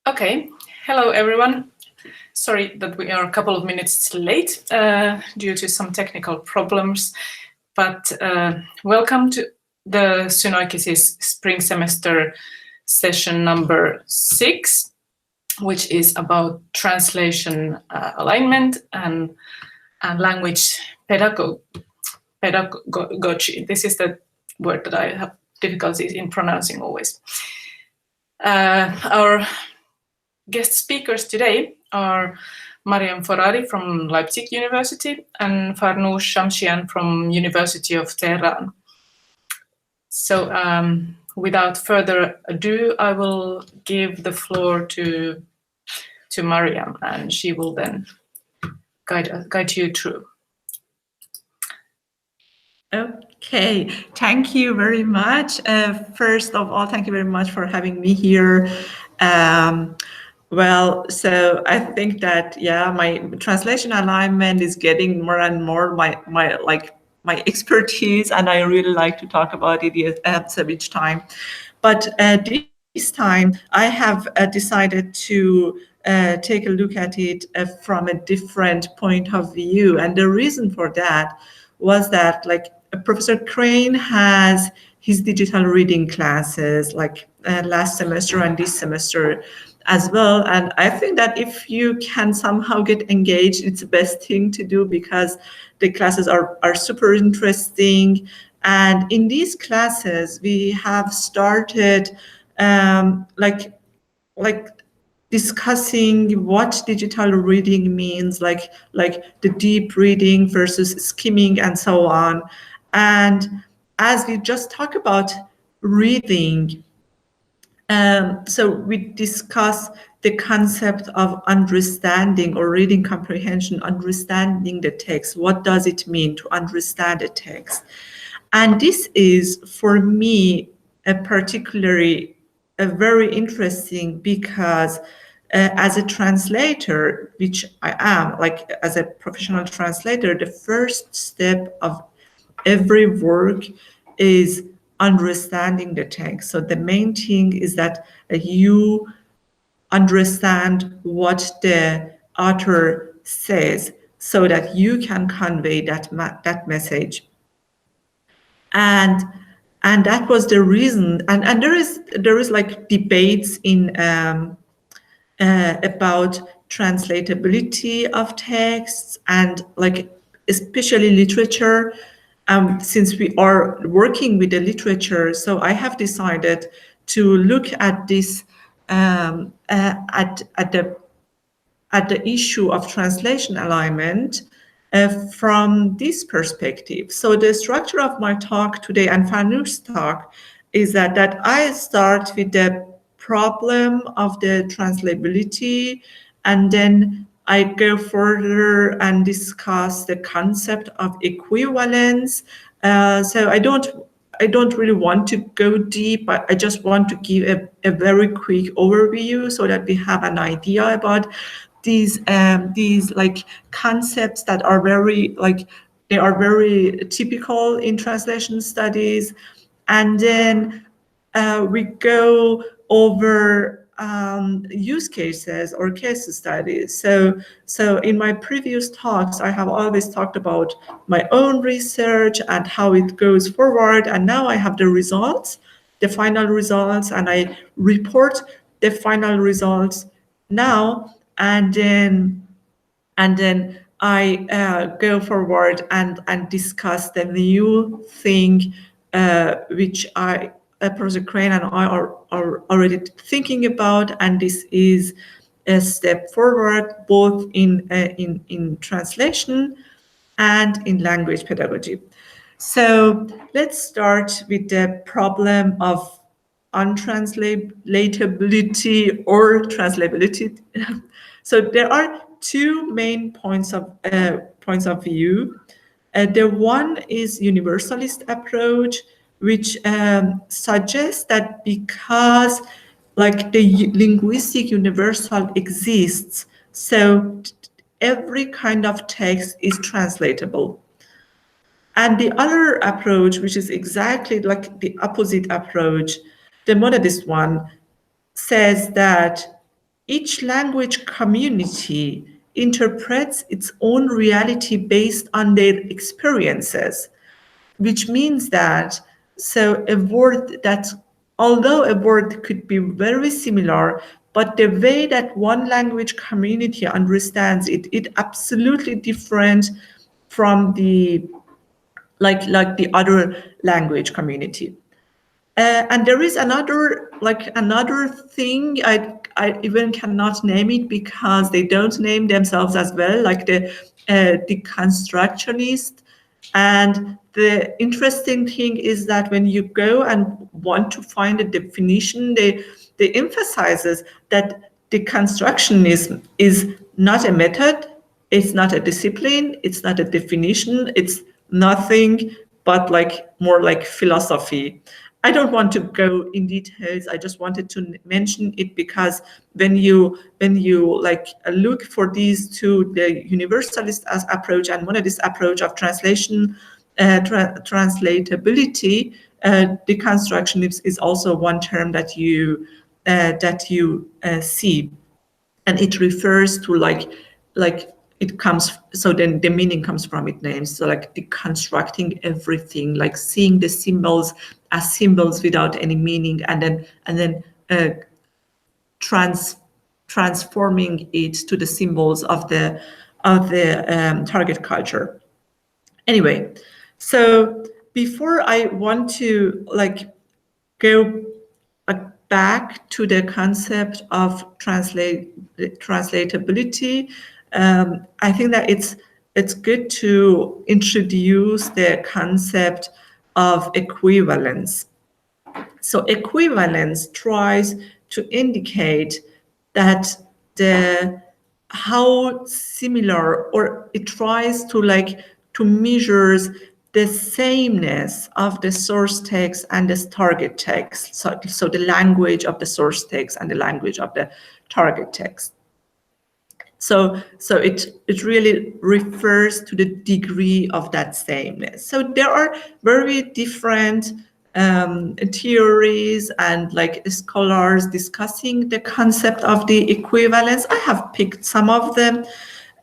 Okay, hello everyone. Sorry that we are a couple of minutes late due to some technical problems, but welcome to the Sunoikisis spring semester session number 6, which is about translation alignment and language pedagogy. This is the word that I have difficulties in pronouncing always. Our guest speakers today are Maryam Foradi from Leipzig University and Farnoosh Shamsian from University of Tehran. So without further ado, I will give the floor to Maryam, and she will then guide you through. Okay, thank you very much. First of all, thank you very much for having me here. Well, so I think that, yeah, my translation alignment is getting more and more my expertise, and I really like to talk about it each time. But this time I have decided to take a look at it from a different point of view. And the reason for that was that, like, Professor Crane has his digital reading classes like last semester and this semester as well. And I think that if you can somehow get engaged, it's the best thing to do, because the classes are super interesting. And in these classes, we have started like discussing what digital reading means, like the deep reading versus skimming and so on. And as we just talk about reading, so we discuss the concept of understanding or reading comprehension, understanding the text. What does it mean to understand a text? And this is, for me, particularly very interesting, because as a translator, which I am, like as a professional translator, the first step of every work is understanding the text. So the main thing is that you understand what the author says so that you can convey that message. And that was the reason. And there is like debates in about translatability of texts, and like especially literature. Since we are working with the literature, so I have decided to look at this at the issue of translation alignment from this perspective. So the structure of my talk today and Farnoosh's talk is that I start with the problem of the translatability, and then I go further and discuss the concept of equivalence. So I don't really want to go deep, but I just want to give a very quick overview so that we have an idea about these like concepts that are very typical in translation studies. And then we go over use cases or case studies. So in my previous talks, I have always talked about my own research and how it goes forward. And now I have the results, the final results, and I report the final results now. And then I go forward and discuss the new thing which Professor Crane and I are already thinking about, and this is a step forward both in translation and in language pedagogy. So let's start with the problem of untranslatability or translatability. So there are two main points of view. The one is universalist approach, which suggests that because like the linguistic universal exists, so every kind of text is translatable. And the other approach, which is exactly like the opposite approach, the monadist one, says that each language community interprets its own reality based on their experiences, which means that so a word that, although a word could be very similar, but the way that one language community understands it, it absolutely different from the like the other language community. And there is another thing, I even cannot name it because they don't name themselves as well, like the deconstructionist. And the interesting thing is that when you go and want to find a definition, they emphasizes that deconstructionism is not a method, it's not a discipline, it's not a definition, it's nothing but like more like philosophy. I don't want to go in details. I just wanted to mention it because when you like look for these two, the universalist as approach and monadist approach of translation, translatability, deconstructionism is also one term that you see, and it refers to like it comes, so then the meaning comes from its name, so like deconstructing everything, like seeing the symbols as symbols without any meaning, and then transforming it to the symbols of the target culture. Anyway, so before I want to like go back to the concept of translatability, I think that it's good to introduce the concept of equivalence. So equivalence tries to indicate that how similar, or it tries to measures the sameness of the source text and the target text. So the language of the source text and the language of the target text. So it really refers to the degree of that sameness. So there are very different theories and like scholars discussing the concept of the equivalence. I have picked some of them,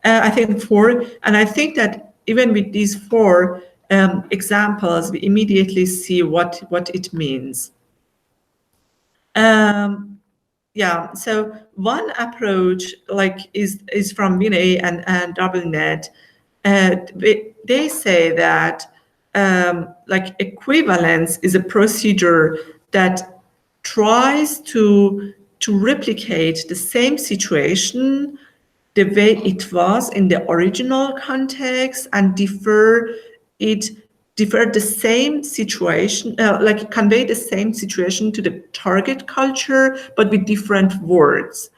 I think 4, and I think that even with these 4 examples, we immediately see what it means. Yeah, so one approach is from Vinay and DoubleNet. They say that equivalence is a procedure that tries to replicate the same situation the way it was in the original context and differ the same situation, convey the same situation to the target culture, but with different words.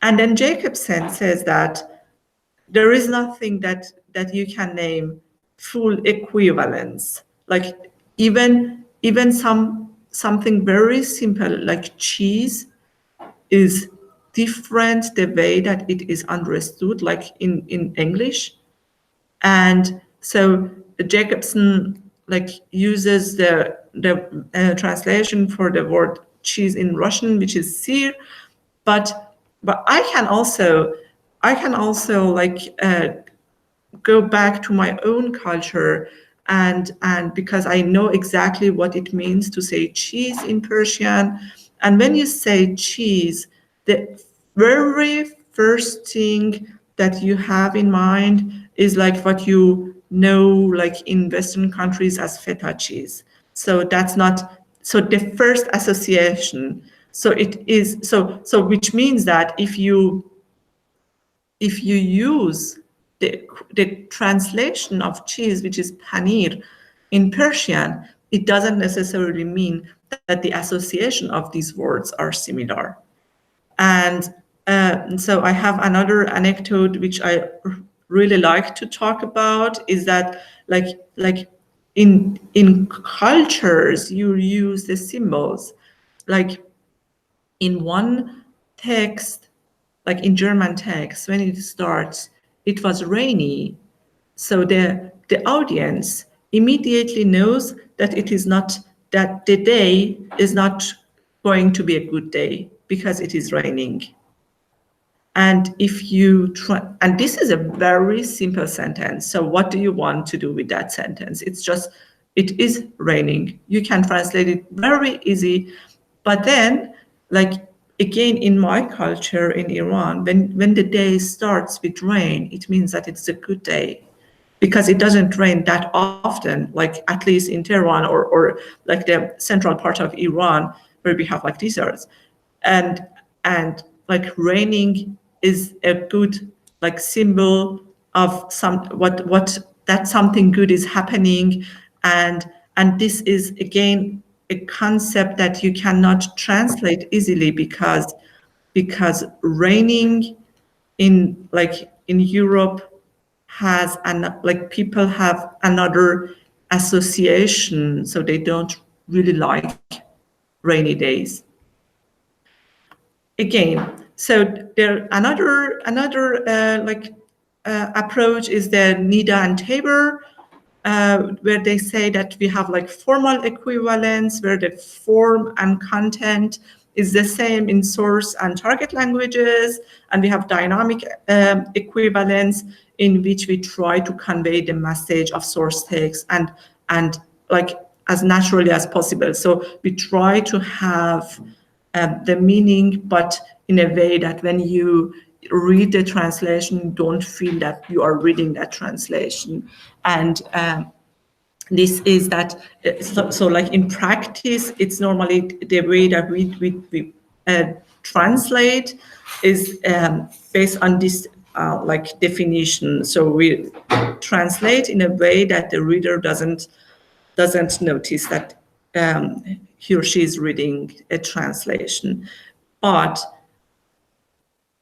And then Jacobson says that there is nothing that you can name full equivalence. Like even something very simple like cheese is different the way that it is understood, like in English. And so Jacobson uses the translation for the word cheese in Russian, which is sir, but I can also go back to my own culture and because I know exactly what it means to say cheese in Persian. And when you say cheese, the very first thing that you have in mind is like what you know, like in Western countries as feta cheese. So that's not, so the first association. So it is, so which means that if you use the translation of cheese, which is paneer, in Persian, it doesn't necessarily mean that the association of these words are similar. And so I have another anecdote which I really like to talk about, is that like in cultures you use the symbols. Like in one text, like in German text, when it starts, it was rainy, so the audience immediately knows that it is not, that the day is not going to be a good day because it is raining. And if you try, and this is a very simple sentence. So what do you want to do with that sentence? It's just, it is raining. You can translate it very easy. But then, like, again, in my culture in Iran, when the day starts with rain, it means that it's a good day, because it doesn't rain that often, like at least in Tehran or like the central part of Iran where we have like deserts. And like raining is a good like symbol of what that something good is happening. And this is again a concept that you cannot translate easily, because raining in Europe has like people have another association, so they don't really like rainy days. Again, so there another approach is the Nida and Tabor, where they say that we have like formal equivalence, where the form and content is the same in source and target languages, and we have dynamic equivalence, in which we try to convey the message of source text and like as naturally as possible. So we try to have the meaning, but in a way that when you read the translation, you don't feel that you are reading that translation. And this is that, so like in practice, it's normally the way that we translate is based on this like definition. So we translate in a way that the reader doesn't notice that he or she is reading a translation. But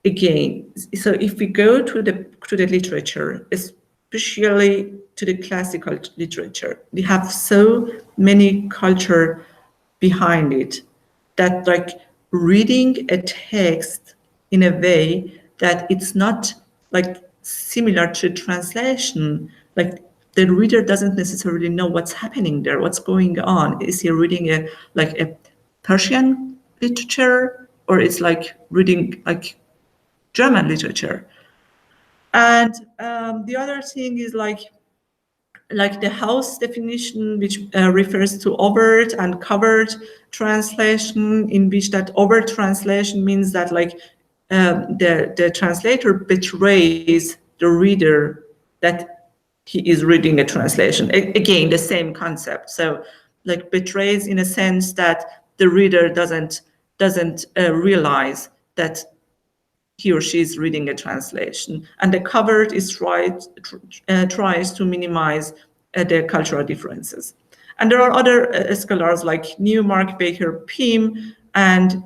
again, so if we go to the literature, especially to the classical literature, we have so many culture behind it that like reading a text in a way that it's not like similar to translation, like the reader doesn't necessarily know what's happening there, what's going on. Is he reading a Persian literature, or it's like reading like German literature? And the other thing is like the house definition, which refers to overt and covert translation, in which that overt translation means that like the translator betrays the reader that he is reading a translation. Again, the same concept. So like betrays in a sense that the reader doesn't realize that he or she is reading a translation. And the covert is tries to minimize the cultural differences. And there are other scholars like Newmark, Baker, Pym, and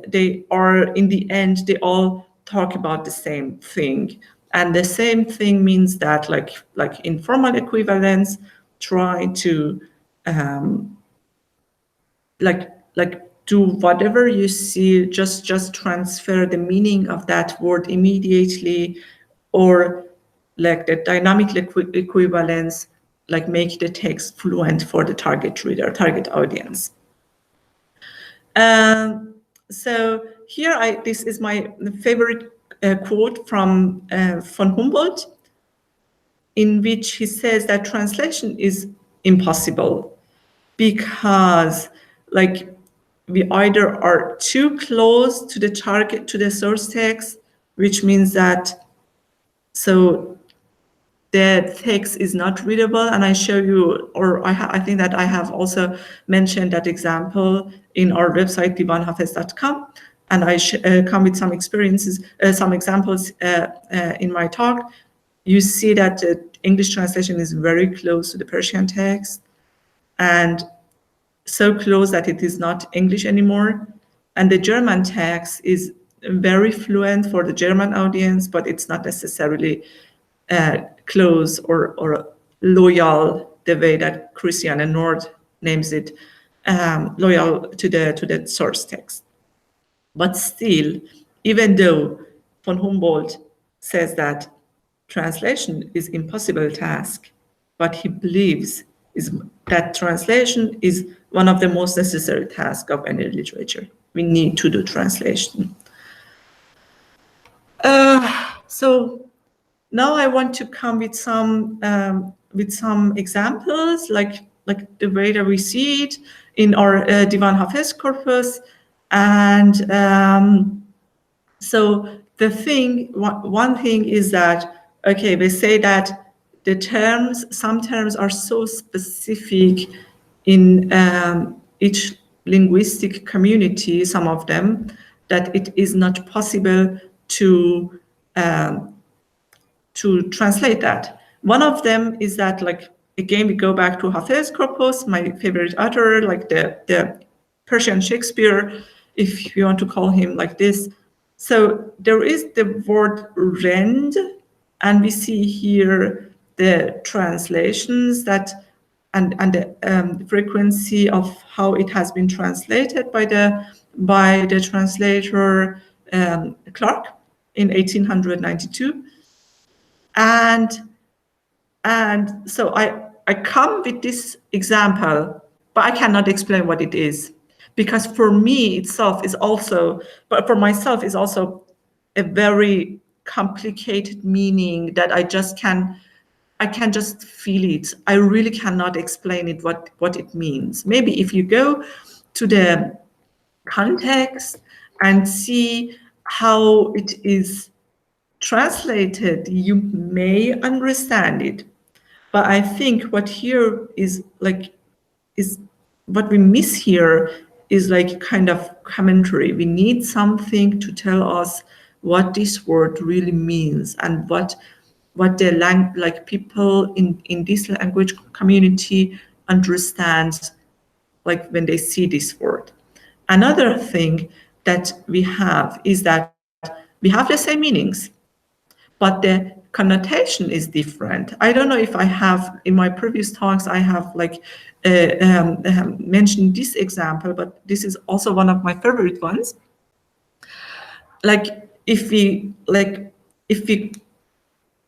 they are, in the end, they all talk about the same thing. And the same thing means that like informal equivalence, try to do whatever you see, just transfer the meaning of that word immediately, or like the dynamic equivalence, like make the text fluent for the target reader, target audience. So here, this is my favorite quote from von Humboldt, in which he says that translation is impossible because like we either are too close to the target, to the source text, which means that so the text is not readable. And I show you, or I think that I have also mentioned that example in our website, divanhafez.com. And I come with some experiences, some examples in my talk. You see that the English translation is very close to the Persian text, and so close that it is not English anymore. And the German text is very fluent for the German audience, but it's not necessarily close or loyal the way that Christian and Nord names it, loyal to the source text. But still, even though von Humboldt says that translation is impossible task, but he believes that translation is one of the most necessary tasks of any literature. We need to do translation. So now I want to come with some examples, like the way that we see it in our Divan Hafez corpus, and so the thing, one thing is that, okay, they say that the terms, some terms are so specific in each linguistic community, some of them, that it is not possible to translate that. One of them is that, like, again, we go back to Hafez corpus, my favorite author, like the Persian Shakespeare, if you want to call him like this. So there is the word rend, and we see here the translations that and the frequency of how it has been translated by the translator Clark in 1892. And so I come with this example, but I cannot explain what it is, because for me itself is also, but for myself is also a very complicated meaning that I can just feel it. I really cannot explain it, what it means. Maybe if you go to the context and see how it is translated, you may understand it. But I think what here is what we miss here is like kind of commentary. We need something to tell us what this word really means and what the people in this language community understand, like when they see this word. Another thing that we have is that we have the same meanings, but the connotation is different. I don't know if I have, in my previous talks, I have mentioned this example, but this is also one of my favorite ones. Like if we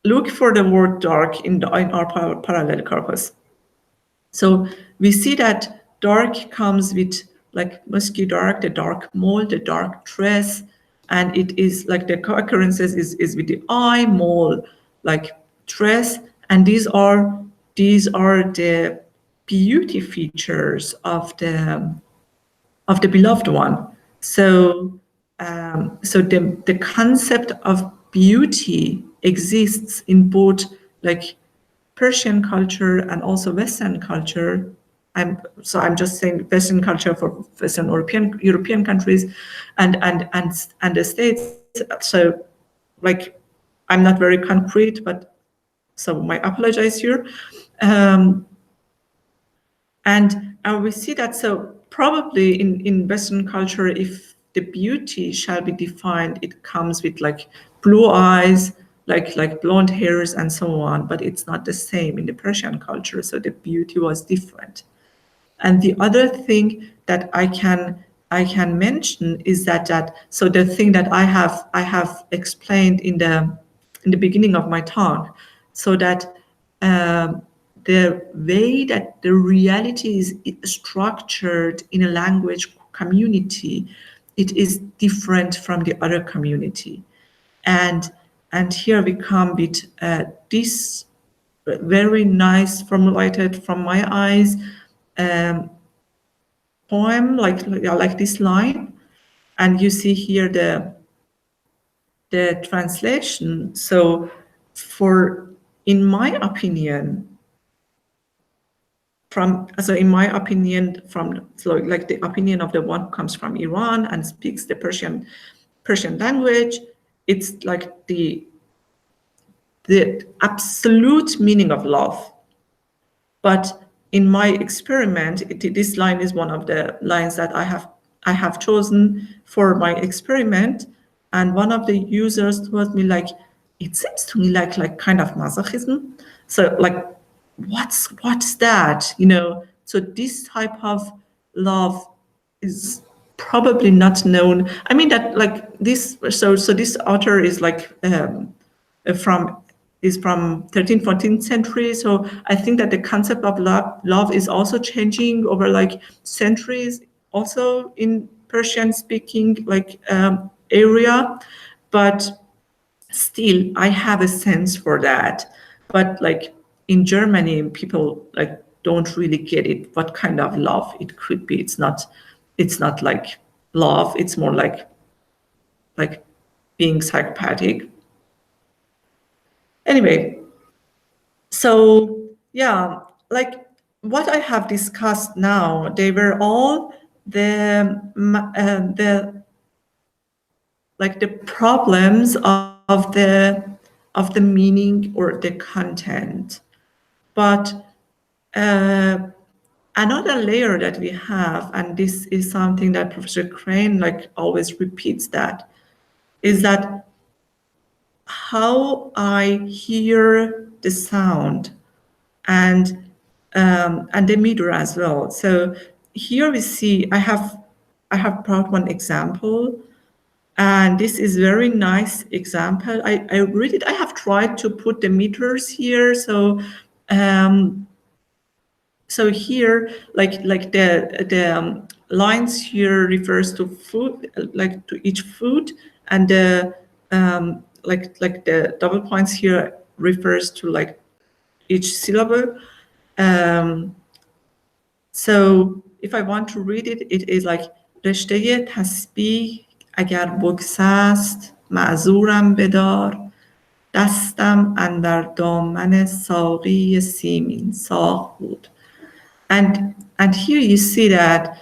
look for the word dark in our parallel corpus, so we see that dark comes with like musky dark, the dark mole, the dark dress, and it is like the co-occurrences is with the eye, mole, like dress, and these are the beauty features of the beloved one. So the concept of beauty exists in both like Persian culture and also Western culture. I'm just saying Western culture for Western European countries and the States. So like I'm not very concrete, but so I apologize here. And we see that, so probably in Western culture, if the beauty shall be defined, it comes with like blue eyes, like blonde hairs and so on, but it's not the same in the Persian culture, so the beauty was different. And the other thing that I can mention is that so the thing that I have explained in the beginning of my talk, so that the way that the reality is structured in a language community, it is different from the other community. And here we come with this very nice formulated from my eyes poem, like this line, and you see here the translation. So in my opinion, like the opinion of the one who comes from Iran and speaks the Persian language, it's like the absolute meaning of love. But in my experiment, this line is one of the lines that I have chosen for my experiment. And one of the users told me, like, it seems to me like kind of masochism. So like, what's that? You know, so this type of love is probably not known. I mean that like this. So this author is like from 13th, 14th century. So I think that the concept of love is also changing over like centuries, also in Persian speaking like area. But still I have a sense for that. But like in Germany, people like don't really get it, what kind of love it could be. It's not like love, it's more like being psychopathic. Anyway, so yeah, like what I have discussed now, they were all the problems of the meaning or the content. But another layer that we have, and this is something that Professor Crane like always repeats, that is that how I hear the sound and the meter as well. So here we see I have brought one example, and this is very nice example. I read it. I have tried to put the meters here. So so here, like the lines here refers to food, like to each food, and the like the double points here refers to like each syllable. So if I want to read it, it is like رشته تسبیح اگر بگسست معذورم بدار دستم اندر دامن ساقی سیمین ساق بود. And here you see that,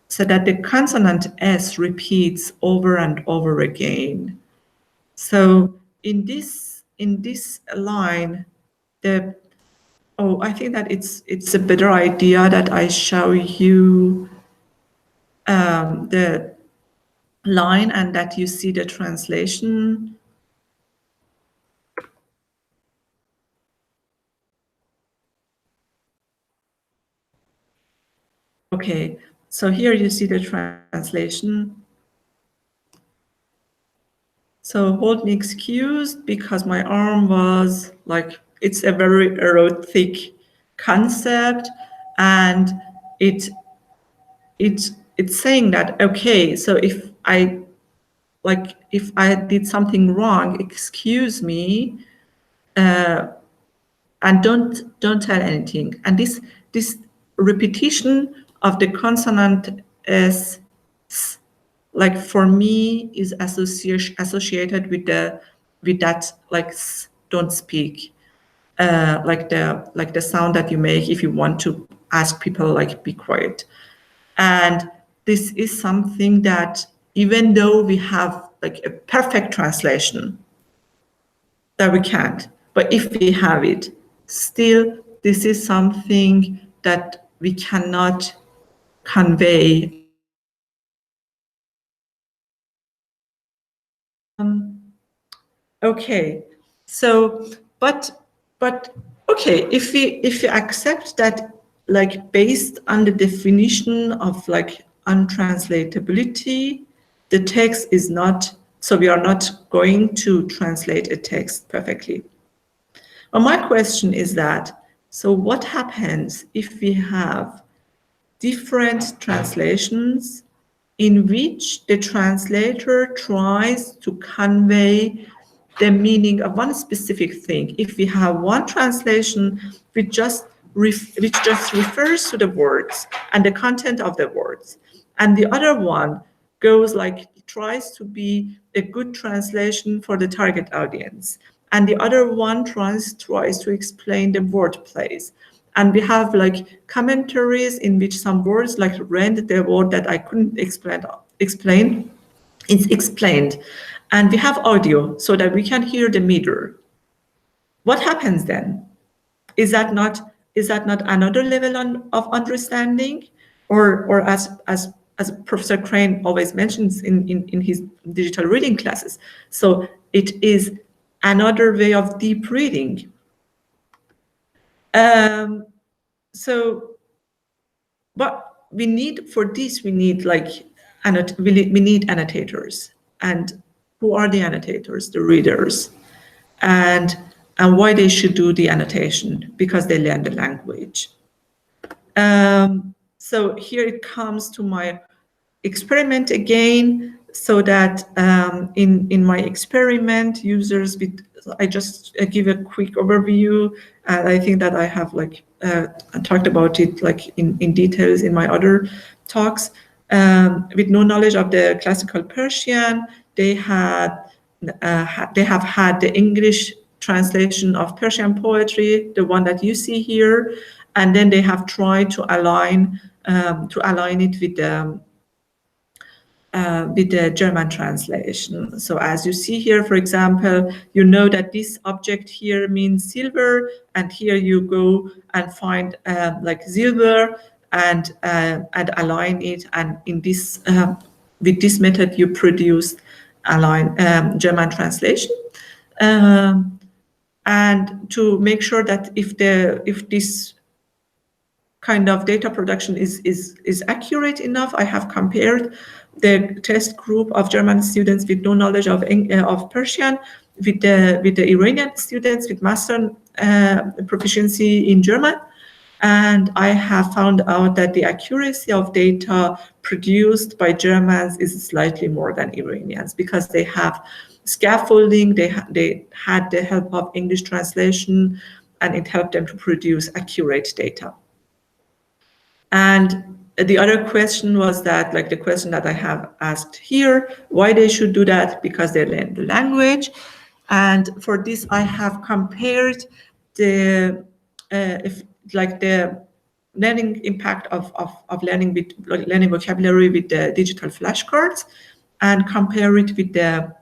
so that the consonant S repeats over and over again. So in this line, I think that it's a better idea that I show you the line and that you see the translation. Okay, so here you see the translation. So hold me excused because my arm was like, it's a very erotic concept, and it's saying that, okay, so if I did something wrong, excuse me, and don't tell anything. And this repetition of the consonant S, like for me, is associated with that like don't speak, like the sound that you make if you want to ask people like be quiet. And this is something that, even though we have like a perfect translation, that we can't, but if we have it, still this is something that we cannot convey. Okay, so but okay, if we accept that, like based on the definition of like untranslatability, the text is not, so we are not going to translate a text perfectly. But my question is that, so what happens if we have different translations in which the translator tries to convey the meaning of one specific thing? If we have one translation which just refers to the words and the content of the words, and the other one goes like, tries to be a good translation for the target audience, and the other one tries to explain the word plays. And we have like commentaries in which some words like rend the word that I couldn't explain, it's explained. And we have audio so that we can hear the meter. What happens then? Is that not another level of understanding? Or as Professor Crane always mentions in his digital reading classes, so it is another way of deep reading. So, but we need like we need annotators. And who are the annotators? The readers. And why they should do the annotation? Because they learn the language. So here it comes to my experiment again. so that in my experiment, users with, I just give a quick overview, and I think that I have like talked about it like in details in my other talks. With no knowledge of the classical Persian, they have had the English translation of Persian poetry, the one that you see here, and then they have tried to align it with the German translation. So as you see here, for example, you know that this object here means silver, and here you go and find like silver and align it, and in this with this method you produce align German translation. And to make sure that if this kind of data production is accurate enough, I have compared the test group of German students with no knowledge of Persian with the Iranian students with master proficiency in German. And I have found out that the accuracy of data produced by Germans is slightly more than Iranians, because they have scaffolding, they had the help of English translation, and it helped them to produce accurate data. And the other question was that, like the question that I have asked here, why they should do that? Because they learn the language. And for this, I have compared the the learning impact of learning vocabulary with the digital flashcards, and compare it with the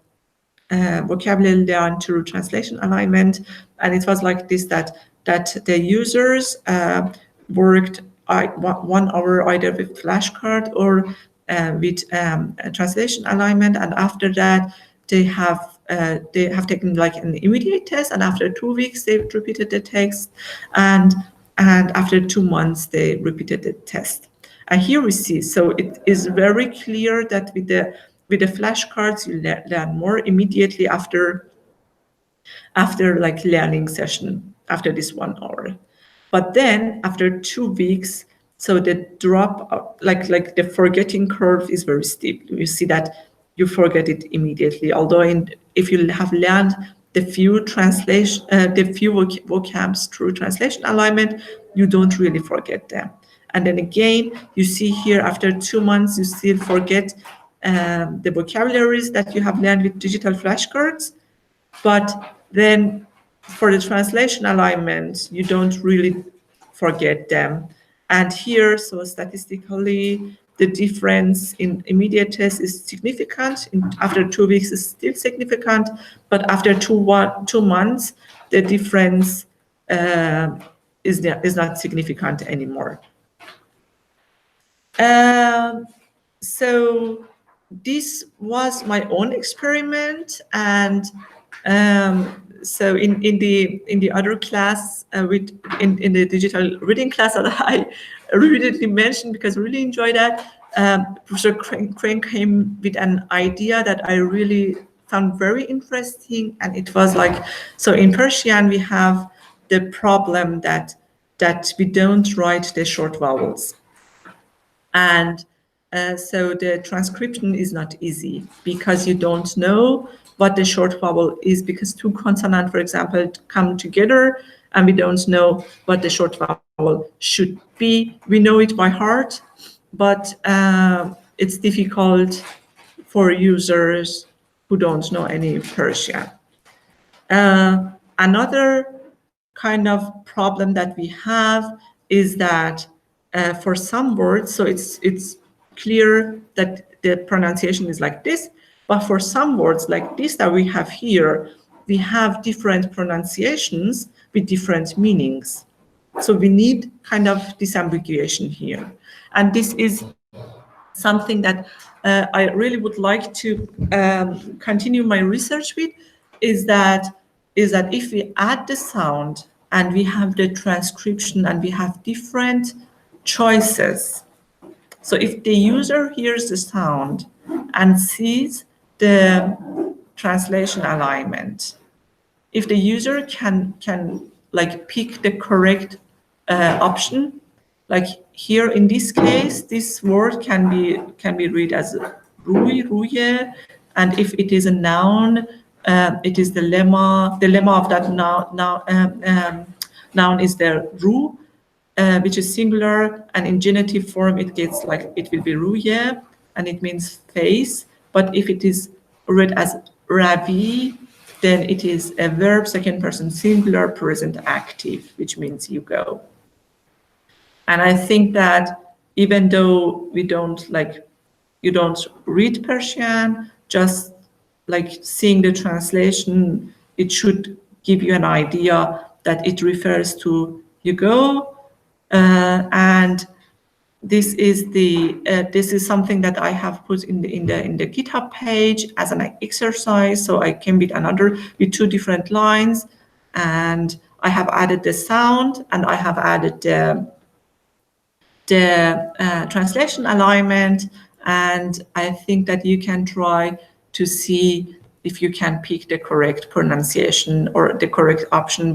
vocabulary learned through translation alignment. And it was like this, that the users worked 1 hour either with flashcard or with translation alignment, and after that they have taken like an immediate test, and after 2 weeks they repeated the text, and after 2 months they repeated the test. And here we see, so it is very clear that with the flashcards you learn more immediately after like learning session, after this 1 hour. But then after 2 weeks, so the drop, like the forgetting curve is very steep. You see that you forget it immediately. Although if you have learned the few vocabs through translation alignment, you don't really forget them. And then again, you see here after 2 months, you still forget the vocabularies that you have learned with digital flashcards. But then for the translation alignment, you don't really forget them. And here, so statistically, the difference in immediate test is significant. After 2 weeks, is still significant, but after 2 months, the difference is not significant anymore. So this was my own experiment, and so in the other class, in the digital reading class that I repeatedly mentioned because I really enjoyed that, Professor Crane came with an idea that I really found very interesting, and it was like, so in Persian we have the problem that we don't write the short vowels, and so the transcription is not easy because you don't know what the short vowel is, because 2 consonants, for example, come together and we don't know what the short vowel should be. We know it by heart, but it's difficult for users who don't know any Persian. Another kind of problem that we have is that for some words, so it's clear that the pronunciation is like this, but for some words like this that we have here, we have different pronunciations with different meanings. So we need kind of disambiguation here. And this is something that I really would like to continue my research with, is that if we add the sound and we have the transcription and we have different choices. So if the user hears the sound and sees the translation alignment, if the user can like pick the correct option, like here in this case, this word can be read as ruye, and if it is a noun, it is the lemma. The lemma of that noun is the ru, which is singular, and in genitive form it gets like it will be ruye, and it means face. But if it is read as ravi, then it is a verb, second person singular, present active, which means you go. And I think that even though you don't read Persian, just like seeing the translation, it should give you an idea that it refers to you go. And this is something that I have put in the GitHub page as an exercise. So I came with two different lines, and I have added the sound, and I have added the translation alignment, and I think that you can try to see if you can pick the correct pronunciation or the correct option,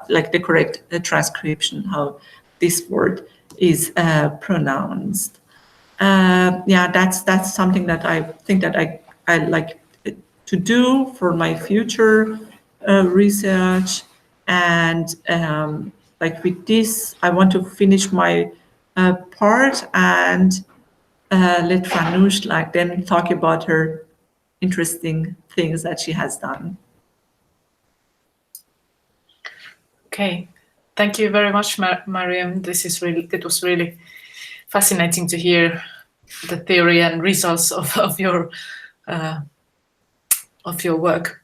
like the correct transcription, how this word is pronounced. Yeah, that's something that I think that I like to do for my future research. And like with this, I want to finish my part and let Farnoosh then talk about her interesting things that she has done. Okay, thank you very much, Maryam. It was really fascinating to hear the theory and results of your work.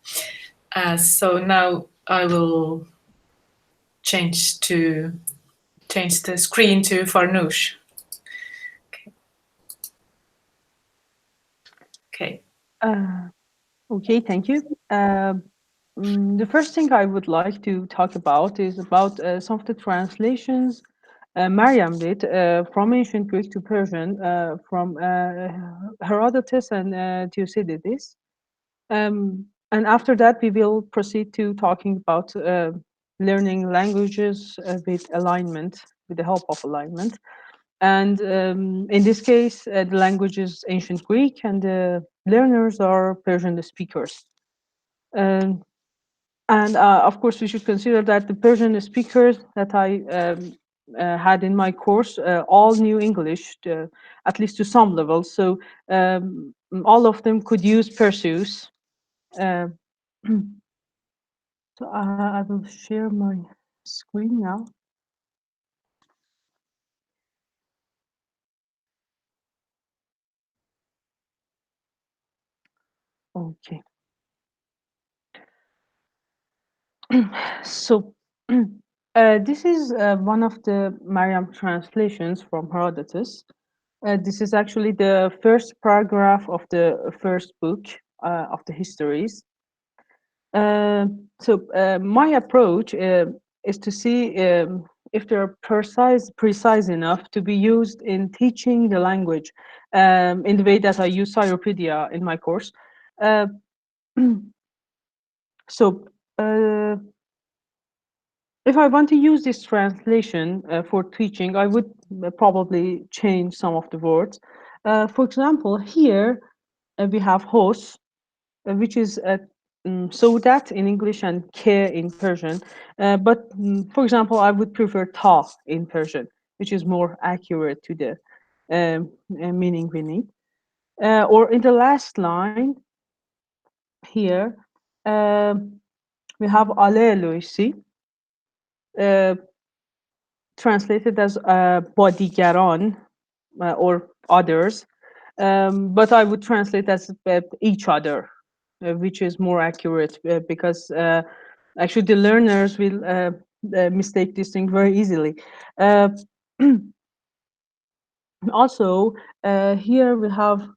So now I will change the screen to Farnoosh. Okay. Okay, thank you. The first thing I would like to talk about is about some of the translations Maryam did from ancient Greek to Persian, from Herodotus and Thucydides. And after that, we will proceed to talking about learning languages with alignment, with the help of alignment. And in this case, the language is ancient Greek, and the learners are Persian speakers. And of course, we should consider that the Persian speakers that I had in my course all knew English, at least to some level. So all of them could use Perseus. So I will share my screen now. Okay. So this is one of the Maryam translations from Herodotus. This is actually the first paragraph of the first book of the histories. So my approach is to see if they're precise enough to be used in teaching the language in the way that I use Cyropedia in my course. So if I want to use this translation for teaching, I would probably change some of the words. For example, here we have hos, which is so that in English and ke in Persian. But for example, I would prefer ta in Persian, which is more accurate to the meaning we need. Or in the last line here, we have ale translated as bodigaran or others, but I would translate as each other, which is more accurate because actually the learners will mistake this thing very easily. Also, here we have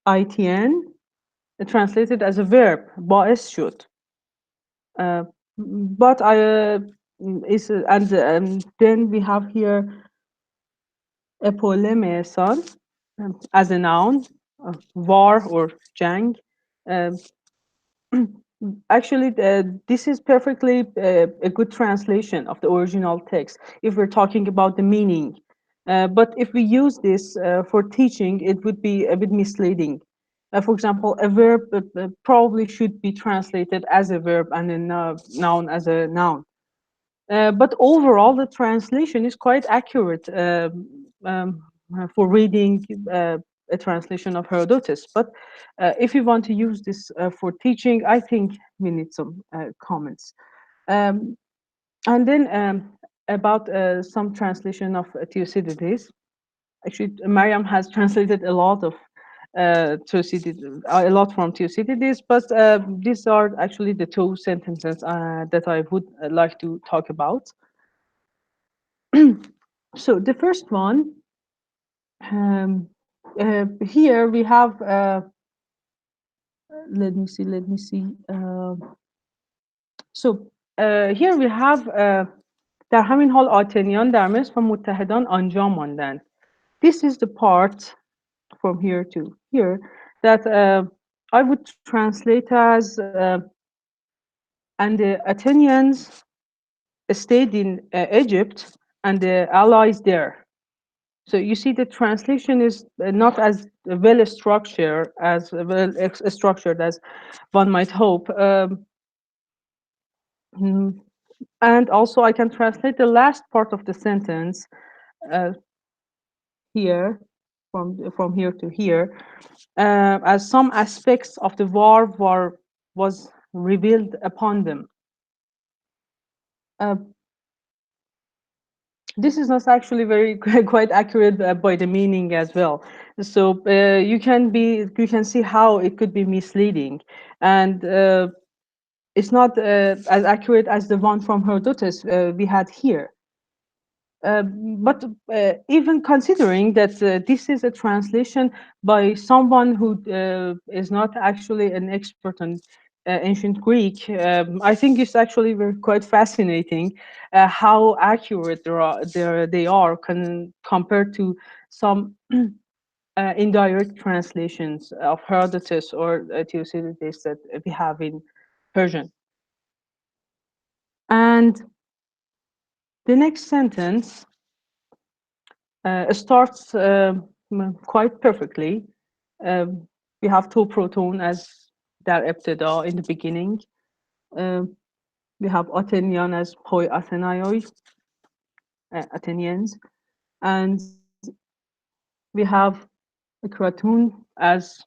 itn translated as a verb, باعث شد. But then we have here epolemesan as a noun, war or jang. Actually, this is perfectly a good translation of the original text if we're talking about the meaning. But if we use this for teaching, it would be a bit misleading For example, a verb probably should be translated as a verb and a noun as a noun. But overall, the translation is quite accurate for reading a translation of Herodotus. But if you want to use this for teaching, I think we need some comments. And then about some translation of Thucydides. Actually, Maryam has translated a lot of Thucydides, a lot from Thucydides, but these are actually the two sentences that I would like to talk about. So the first one, here we have, let me see. So here we have در همین حال آتنیان در مصر و متحدان آنجا ماندند. This is the part from here to here that I would translate as and the Athenians stayed in Egypt and the allies there. So you see the translation is not as well structured as one might hope. And also I can translate the last part of the sentence here, from here to here, as some aspects of the war was revealed upon them. This is not actually very quite accurate by the meaning as well. So you can see how it could be misleading, and it's not as accurate as the one from Herodotus we had here. But even considering that this is a translation by someone who is not actually an expert on ancient Greek, I think it's actually quite fascinating how accurate they are compared to some indirect translations of Herodotus or Thucydides that we have in Persian. And the next sentence starts quite perfectly. We have two proton as در ابتدا in the beginning. We have Athenian as hoi Athenaioi, Athenians, and we have Kraton as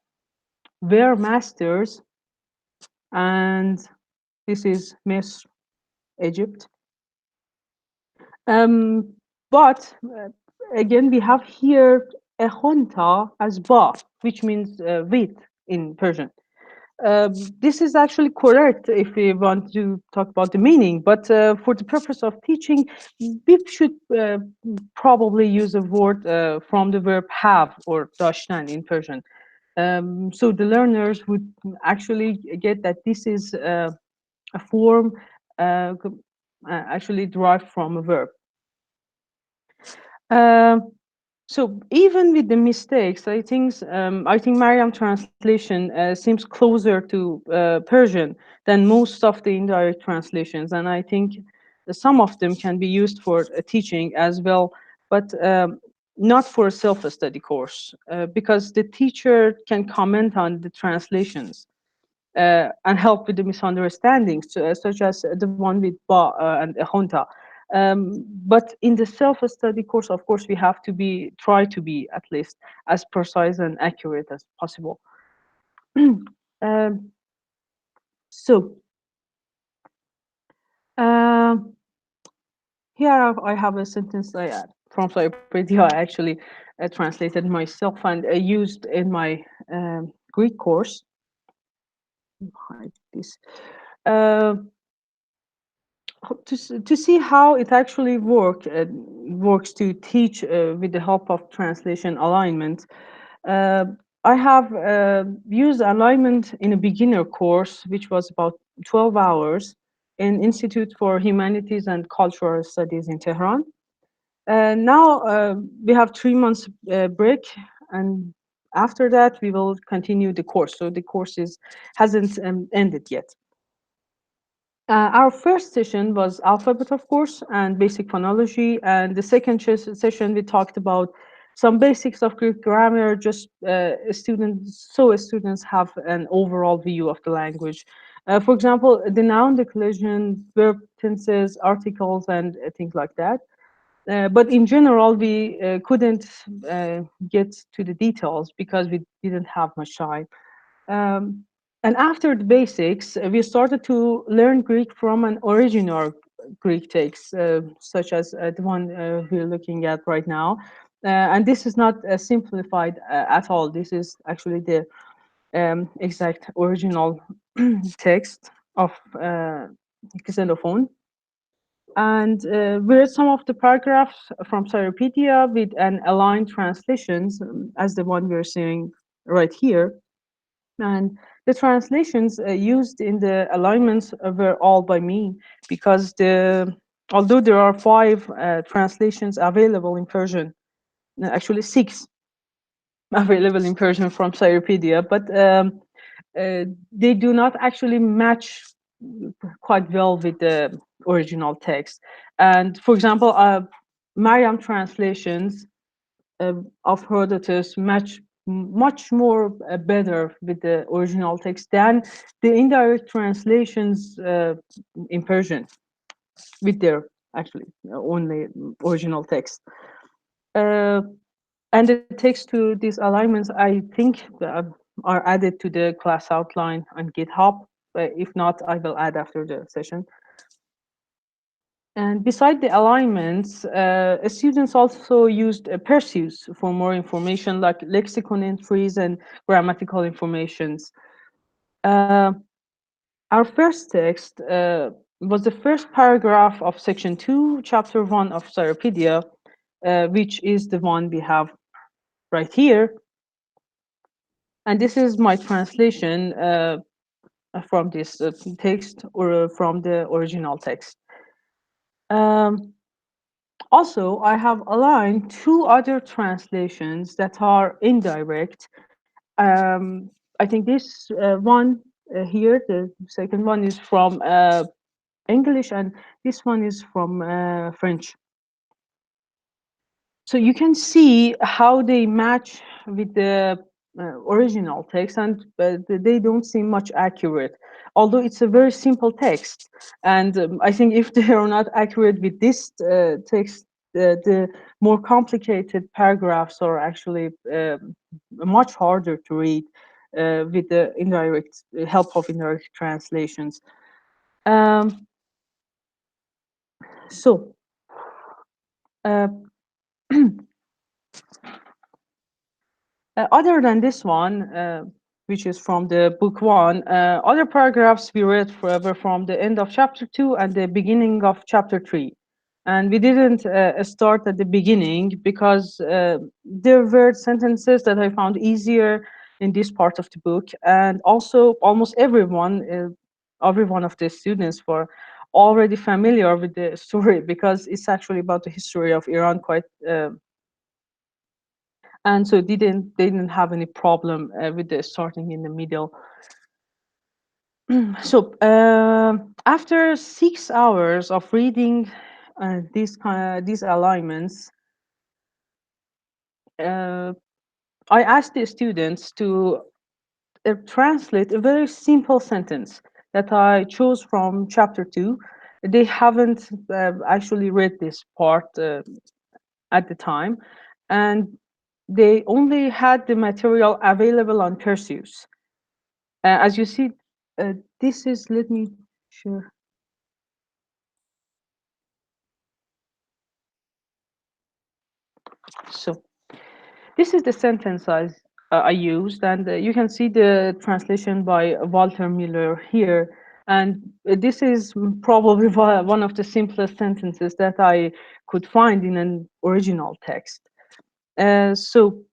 were masters, and this is Misr, Egypt. But again, we have here a honta as ba, which means with in Persian. This is actually correct if we want to talk about the meaning, but for the purpose of teaching, we should probably use a word from the verb have or dashtan in Persian. So the learners would actually get that this is a form actually derived from a verb. So even with the mistakes, I think Maryam translation seems closer to Persian than most of the indirect translations, and I think some of them can be used for teaching as well, but not for a self-study course, because the teacher can comment on the translations and help with the misunderstandings, such as the one with Ba and Honta. But in the self-study course, of course, we have to try to be at least as precise and accurate as possible. So here I have a sentence from Cypedia. I actually translated myself and used in my Greek course. Hide this. To see how it actually works to teach with the help of translation alignment. I have used alignment in a beginner course, which was about 12 hours in Institute for Humanities and Cultural Studies in Tehran. Now we have 3 months break, and after that we will continue the course. So the course hasn't ended yet. Our first session was alphabet, of course, and basic phonology. And the second session, we talked about some basics of Greek grammar, just students have an overall view of the language. For example, the noun declension, verb tenses, articles, and things like that. But in general, we couldn't get to the details because we didn't have much time. Um, and after the basics, we started to learn Greek from an original Greek text, such as the one we're looking at right now. And this is not simplified at all. This is actually the exact original text of Xenophon. And we read some of the paragraphs from Cyropedia with an aligned translations, as the one we're seeing right here. And the translations used in the alignments were all by me, because although there are 5 translations available in Persian, actually 6 available in Persian from Cyropedia, but they do not actually match quite well with the original text. And for example, Maryam translations of Herodotus match much more better with the original text than the indirect translations in Persian with their actually only original text. And the text to these alignments, I think, are added to the class outline on GitHub. If not, I will add after the session. And beside the alignments, students also used Perseus for more information, like lexicon entries and grammatical informations. Our first text was the first paragraph of section 2, chapter 1 of Cyropedia, which is the one we have right here. And this is my translation from this text, or from the original text. Also, I have aligned 2 other translations that are indirect. I think this one here, the second one, is from English, and this one is from French. So you can see how they match with the original text, and they don't seem much accurate, although it's a very simple text. And I think if they are not accurate with this text, the more complicated paragraphs are actually much harder to read with the indirect help of indirect translations. So other than this one, which is from the book 1, other paragraphs we read were from the end of chapter 2 and the beginning of chapter 3. And we didn't start at the beginning because there were sentences that I found easier in this part of the book. And also almost every one of the students were already familiar with the story, because it's actually about the history of Iran quite and so they didn't have any problem with the starting in the middle. So after 6 hours of reading these alignments, I asked the students to translate a very simple sentence that I chose from chapter 2. They haven't actually read this part at the time, and they only had the material available on Perseus. As you see, this is, let me share. So this is the sentence I used, and you can see the translation by Walter Müller here. And this is probably one of the simplest sentences that I could find in an original text. So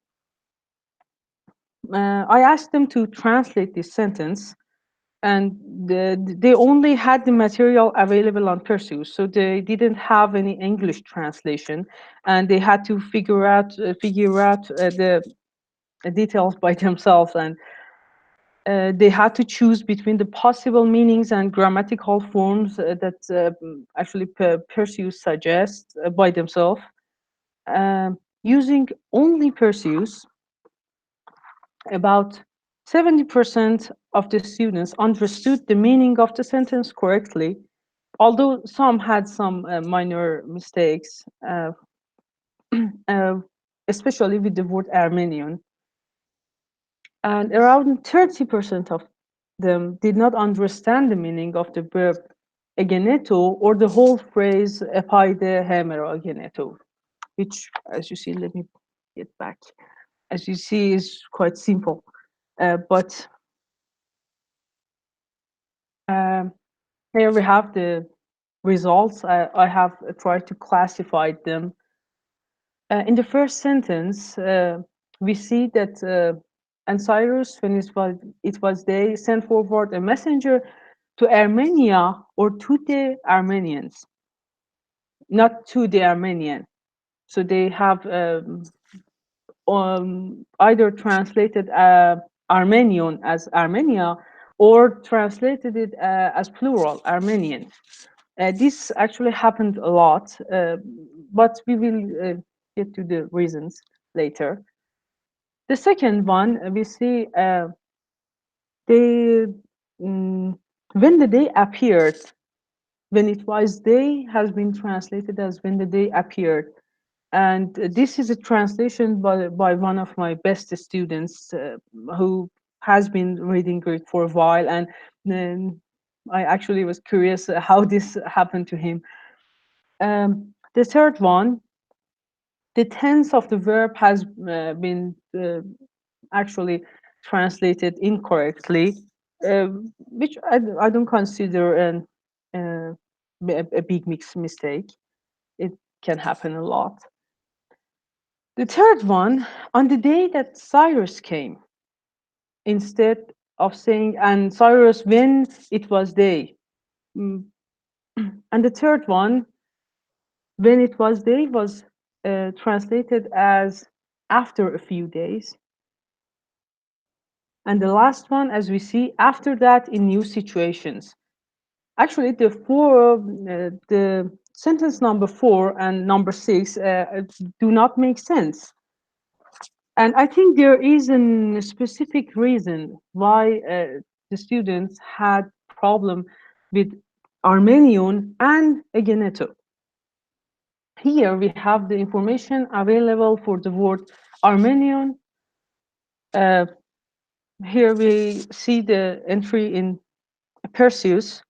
I asked them to translate this sentence, and they only had the material available on Perseus, so they didn't have any English translation, and they had to figure out the details by themselves, and they had to choose between the possible meanings and grammatical forms that actually Perseus suggests by themselves. Using only Perseus, about 70% of the students understood the meaning of the sentence correctly, although some had some minor mistakes, uh, especially with the word Armenian. And around 30% of them did not understand the meaning of the verb egeneto or the whole phrase epaide hemero egeneto, which, as you see, let me get back. As you see, is quite simple, but here we have the results. I have tried to classify them. In the first sentence, we see that and Cyrus, when it was they, sent forward a messenger to Armenia or to the Armenians, not to the Armenian. So they have either translated Armenian as Armenia or translated it as plural, Armenian. This actually happened a lot, but we will get to the reasons later. The second one, we see they, when the day appeared, when it was day has been translated as when the day appeared. And this is a translation by one of my best students who has been reading Greek for a while. And then I actually was curious how this happened to him. The third one, the tense of the verb has been actually translated incorrectly, which I don't consider a big mistake. It can happen a lot. The third one, on the day that Cyrus came, instead of saying, and Cyrus when it was day. And the third one, when it was day, was translated as after a few days. And the last one, as we see, after that in new situations. Actually, the sentence number 4 and number 6 do not make sense. And I think there is a specific reason why the students had problem with Armenian and Egeneto. Here we have the information available for the word Armenian. Here we see the entry in Perseus.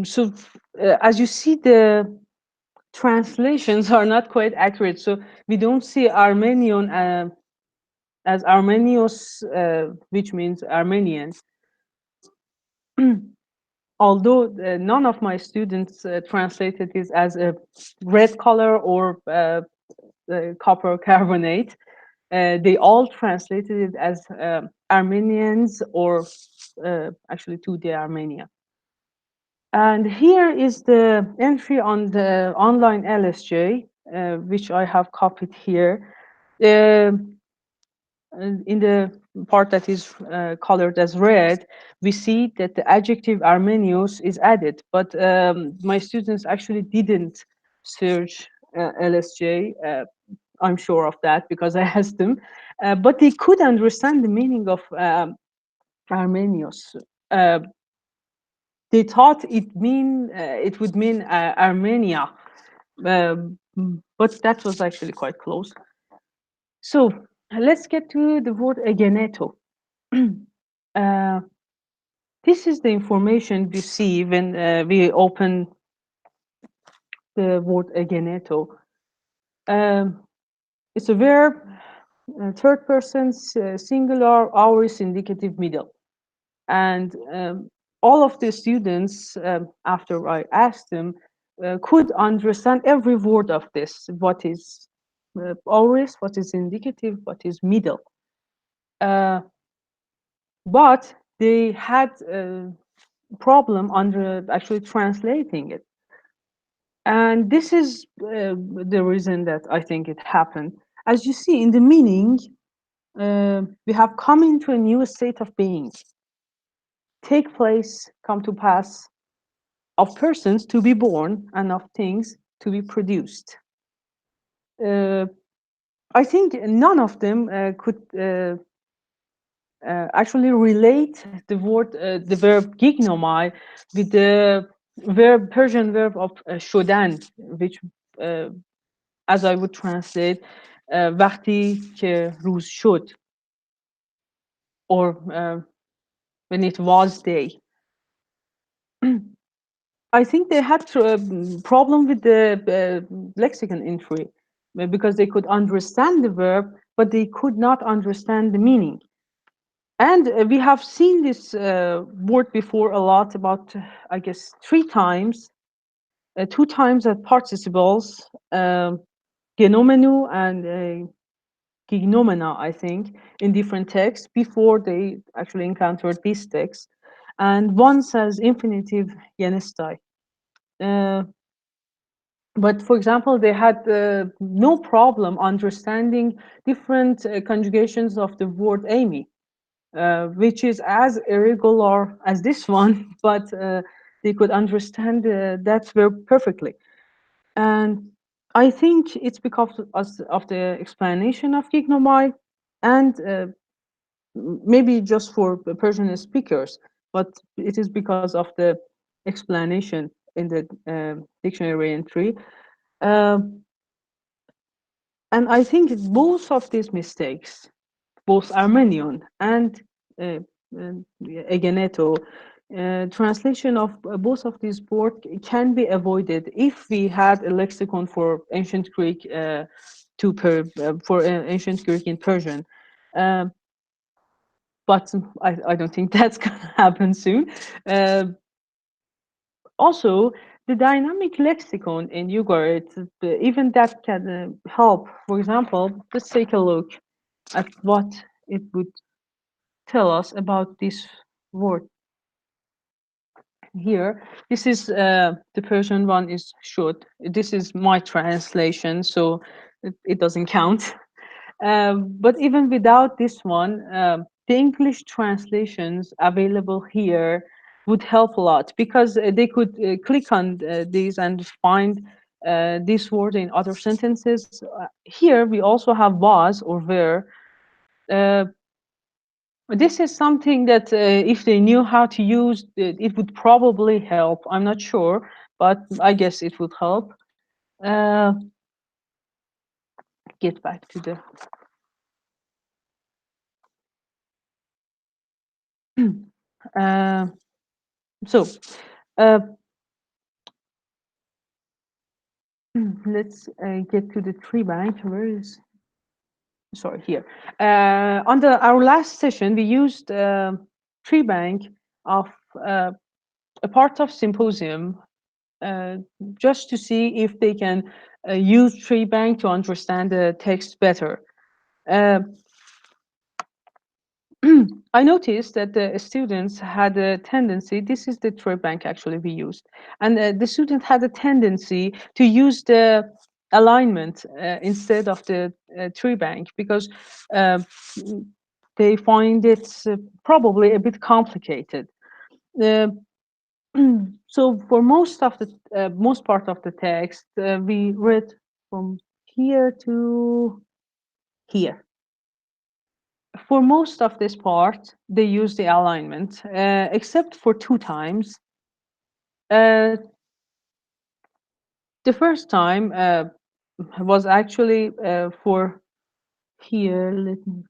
So as you see, the translations are not quite accurate. So we don't see Armenian as Armenios, which means Armenian. Although none of my students translated this as a red color or copper carbonate, they all translated it as Armenians or actually to the Armenia. And here is the entry on the online LSJ, which I have copied here. In the part that is colored as red, we see that the adjective Armenios is added, but my students actually didn't search LSJ. I'm sure of that because I asked them, but they could understand the meaning of Armenios. They thought it would mean Armenia, but that was actually quite close. So let's get to the word egeneto. This is the information we see when we open the word egeneto. It's a verb, third person singular, aorist indicative middle. And all of the students, after I asked them, could understand every word of this. What is aorist, what is indicative, what is middle. But they had a problem under actually translating it. And this is the reason that I think it happened. As you see in the meaning, we have come into a new state of being. Take place, come to pass, of persons to be born and of things to be produced. I think none of them could actually relate the verb gignomai with the Persian verb of shodan, which, as I would translate, وقتی که روز شد, or when it was day. I think they had a problem with the lexicon entry because they could understand the verb, but they could not understand the meaning. And we have seen this word before a lot, about, I guess, 3 times, 2 times as participles, genomenu and gignomena, I think, in different texts before they actually encountered this text. And once as infinitive yenestai. But for example, they had no problem understanding different conjugations of the word Amy, which is as irregular as this one, but they could understand that verb perfectly. And I think it's because of the explanation of gignomai, and maybe just for Persian speakers, but it is because of the explanation in the dictionary entry. And I think both of these mistakes, both Armenian and Egeneto, translation of both of these words can be avoided if we had a lexicon for ancient Greek for ancient Greek in Persian. But I don't think that's going to happen soon. Also, the dynamic lexicon in Ugarit, even that can help. For example, let's take a look at what it would tell us about this word here. This is the Persian one is should. This is my translation, so it doesn't count. But even without this one, the English translations available here would help a lot, because they could click on these and find this word in other sentences. Here we also have was or were. This is something that if they knew how to use, it would probably help. I'm not sure, but I guess it would help. Get back to the so let's get to the tree bank. Where is, sorry, here. On our last session, we used tree bank of a part of symposium just to see if they can use tree bank to understand the text better. I noticed that the students had a tendency, this is the tree bank actually we used, and the student had a tendency to use the alignment instead of the tree bank, because they find it probably a bit complicated. So for most of the most part of the text, we read from here to here. For most of this part, they use the alignment, except for 2 times. The first time was actually for here. Let me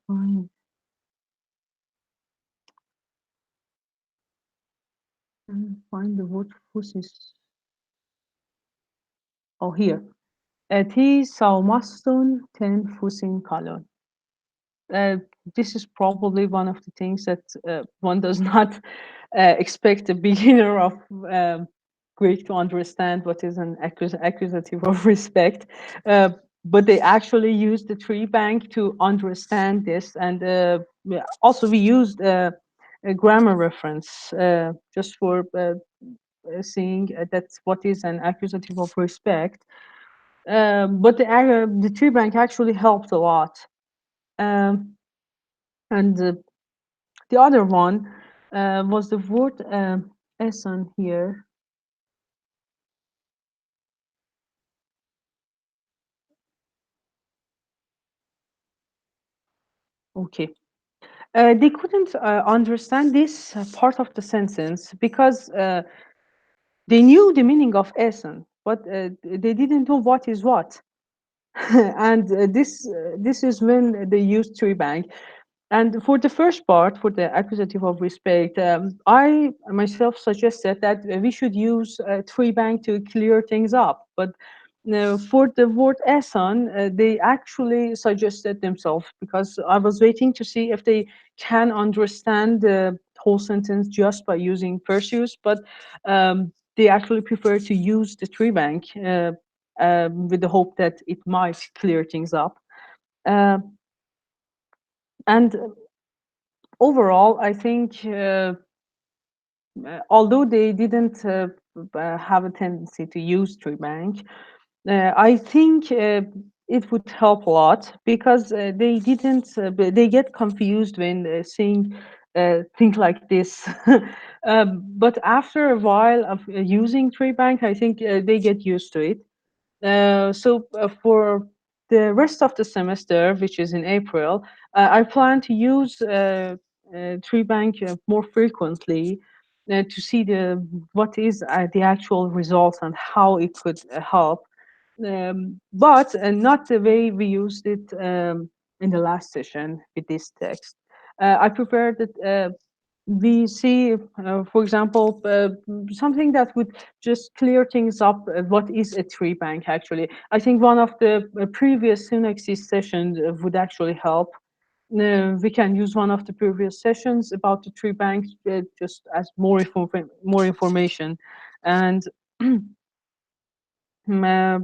find the word fusis. Oh, here. Ti saumaston ten fusin kalon. This is probably one of the things that one does not expect a beginner of Greek to understand, what is an accusative of respect. But they actually used the tree bank to understand this. And also we used a grammar reference just for seeing that's what is an accusative of respect. But the tree bank actually helped a lot. And the other one was the word eson here. Okay. They couldn't understand this part of the sentence because they knew the meaning of Essen, but they didn't know what is what. And this is when they used tree bank. And for the first part, for the accusative of respect, I myself suggested that we should use tree bank to clear things up. But for the word Esan, they actually suggested themselves because I was waiting to see if they can understand the whole sentence just by using Perseus, but they actually prefer to use the tree bank with the hope that it might clear things up. Uh, and overall, I think although they didn't have a tendency to use tree bank, I think it would help a lot because they didn't. They get confused when seeing things like this. But after a while of using tree bank, I think they get used to it. So for the rest of the semester, which is in April, I plan to use tree bank more frequently to see the what is the actual results and how it could help, but not the way we used it in the last session with this text. I prefer that we see, for example, something that would just clear things up. What is a tree bank actually? I think one of the previous Sunoikissis sessions would actually help. We can use one of the previous sessions about the tree bank just as more information, and uh,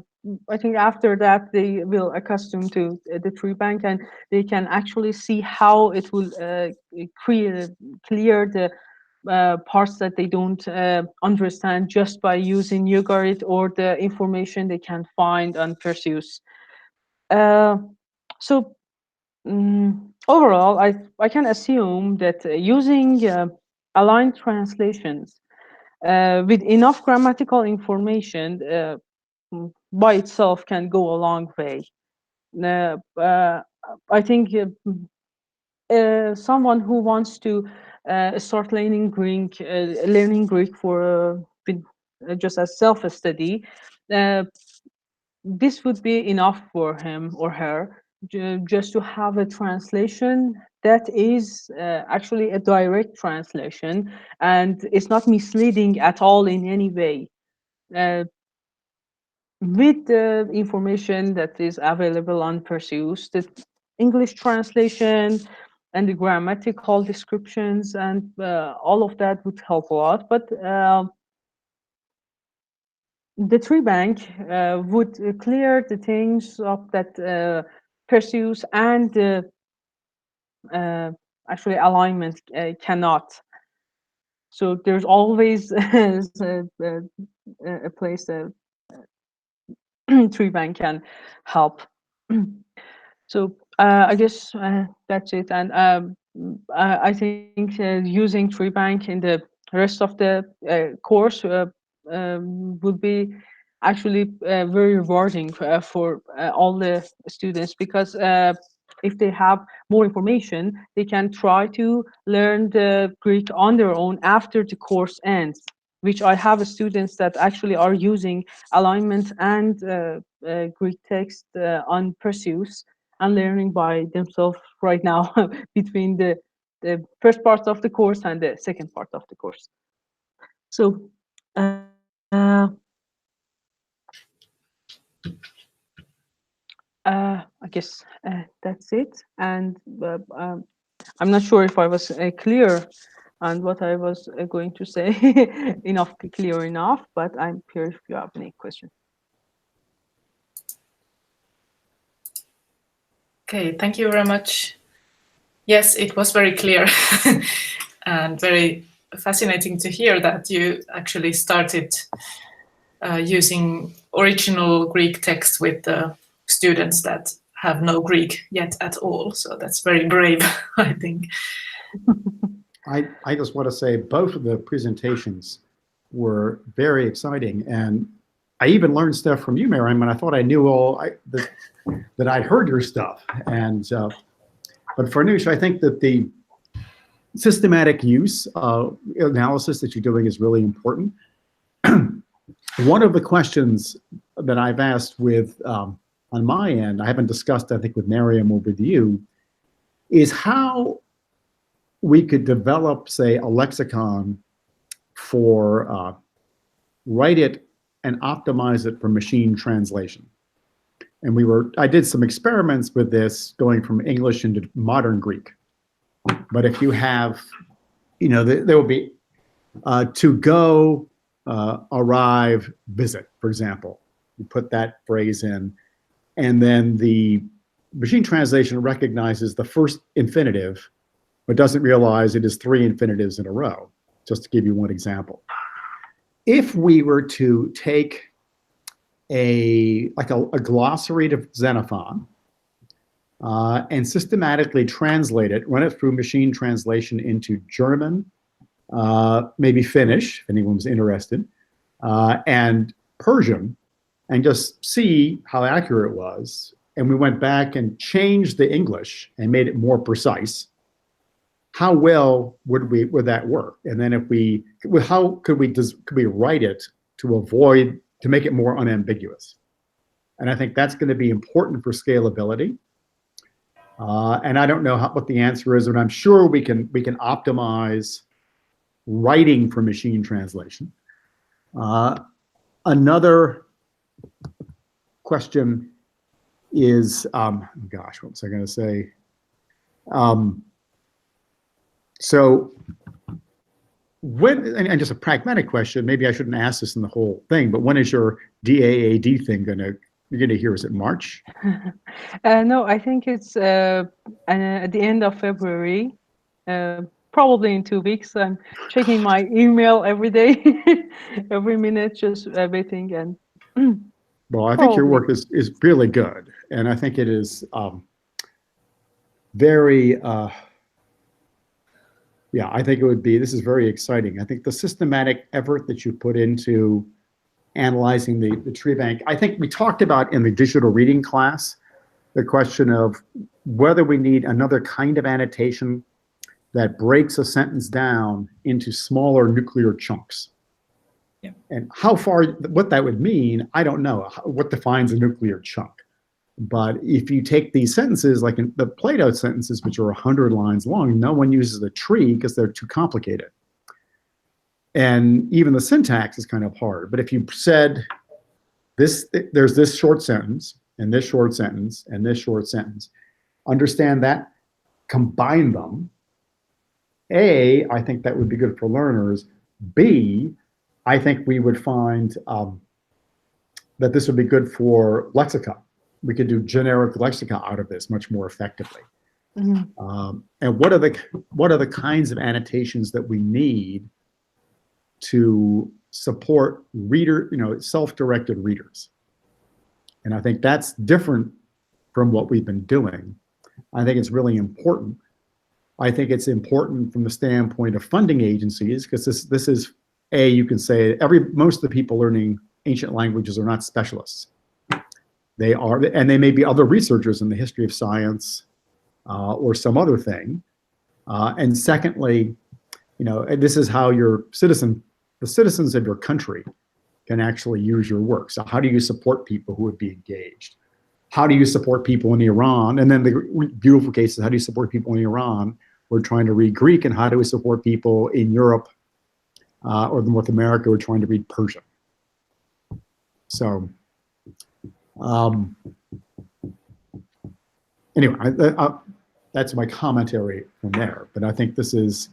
I think after that they will accustom to the tree bank and they can actually see how it will clear the parts that they don't understand just by using Ugarit or the information they can find on Perseus. Uh, so overall, I can assume that using aligned translations with enough grammatical information by itself can go a long way. I think someone who wants to start learning Greek for just as self-study, this would be enough for him or her just to have a translation that is actually a direct translation and it's not misleading at all in any way. Uh, with the information that is available on Perseus, the English translation and the grammatical descriptions and all of that would help a lot. But the tree bank would clear the things up that Perseus and actually alignment cannot. So there's always a place that tree bank can help. So I guess that's it. And I think using tree bank in the rest of the course would be actually very rewarding for all the students because if they have more information, they can try to learn the Greek on their own after the course ends, which I have students that actually are using alignment and Greek text on Perseus and learning by themselves right now between the first part of the course and the second part of the course. So I guess that's it. And I'm not sure if I was clear on what I was going to say clear enough, but I'm here if you have any questions. Okay, thank you very much. Yes, it was very clear and very fascinating to hear that you actually started using original Greek text with the students that have no Greek yet at all. So that's very brave, I think. I just want to say both of the presentations were very exciting, and I even learned stuff from you, Maryam, and I thought I knew that I'd heard your stuff, and But Farnoosh, I think that the systematic use analysis that you're doing is really important. One of the questions that I've asked with on my end, I haven't discussed, I think, with Maryam or with you, is how we could develop, say, a lexicon for write it and optimize it for machine translation. And I did some experiments with this going from English into modern Greek. But if you have, there will be to go, arrive, visit, for example. You put that phrase in, and then the machine translation recognizes the first infinitive, but doesn't realize it is 3 infinitives in a row, just to give you one example. If we were to take a glossary to Xenophon and systematically translate it, run it through machine translation into German, maybe Finnish, if anyone's interested, and Persian, and just see how accurate it was, and we went back and changed the English and made it more precise, how well would that work? And then how could we write it to make it more unambiguous? And I think that's going to be important for scalability. And I don't know what the answer is, but I'm sure we can optimize writing for machine translation. Another question is, gosh, what was I going to say? So when, and just a pragmatic question, maybe I shouldn't ask this in the whole thing, but when is your DAAD thing you're gonna hear? Is it March? No, I think it's at the end of February, probably in 2 weeks. I'm checking my email every day, every minute, just waiting. And well, I think your work is really good, and I think it is very. Yeah, I think this is very exciting. I think the systematic effort that you put into analyzing the tree bank, I think we talked about in the digital reading class, the question of whether we need another kind of annotation that breaks a sentence down into smaller nuclear chunks. Yeah. And what that would mean, I don't know. What defines a nuclear chunk? But if you take these sentences, like in the Plato sentences, which are 100 lines long, no one uses a tree because they're too complicated. And even the syntax is kind of hard. But if you said there's this short sentence, and this short sentence, and this short sentence, understand that, combine them. A, I think that would be good for learners. B, I think we would find that this would be good for lexicon. We could do generic lexicon out of this much more effectively. Mm-hmm. And what are the kinds of annotations that we need to support self-directed readers? And I think that's different from what we've been doing. I think it's really important. I think it's important from the standpoint of funding agencies, because this is you can say most of the people learning ancient languages are not specialists. They are, and they may be other researchers in the history of science or some other thing. And secondly, this is how the citizens of your country can actually use your work. So how do you support people who would be engaged? How do you support people in Iran? And then the beautiful cases, how do you support people in Iran who are trying to read Greek? And how do we support people in Europe or North America who are trying to read Persian? So anyway, that's my commentary from there. But I think this is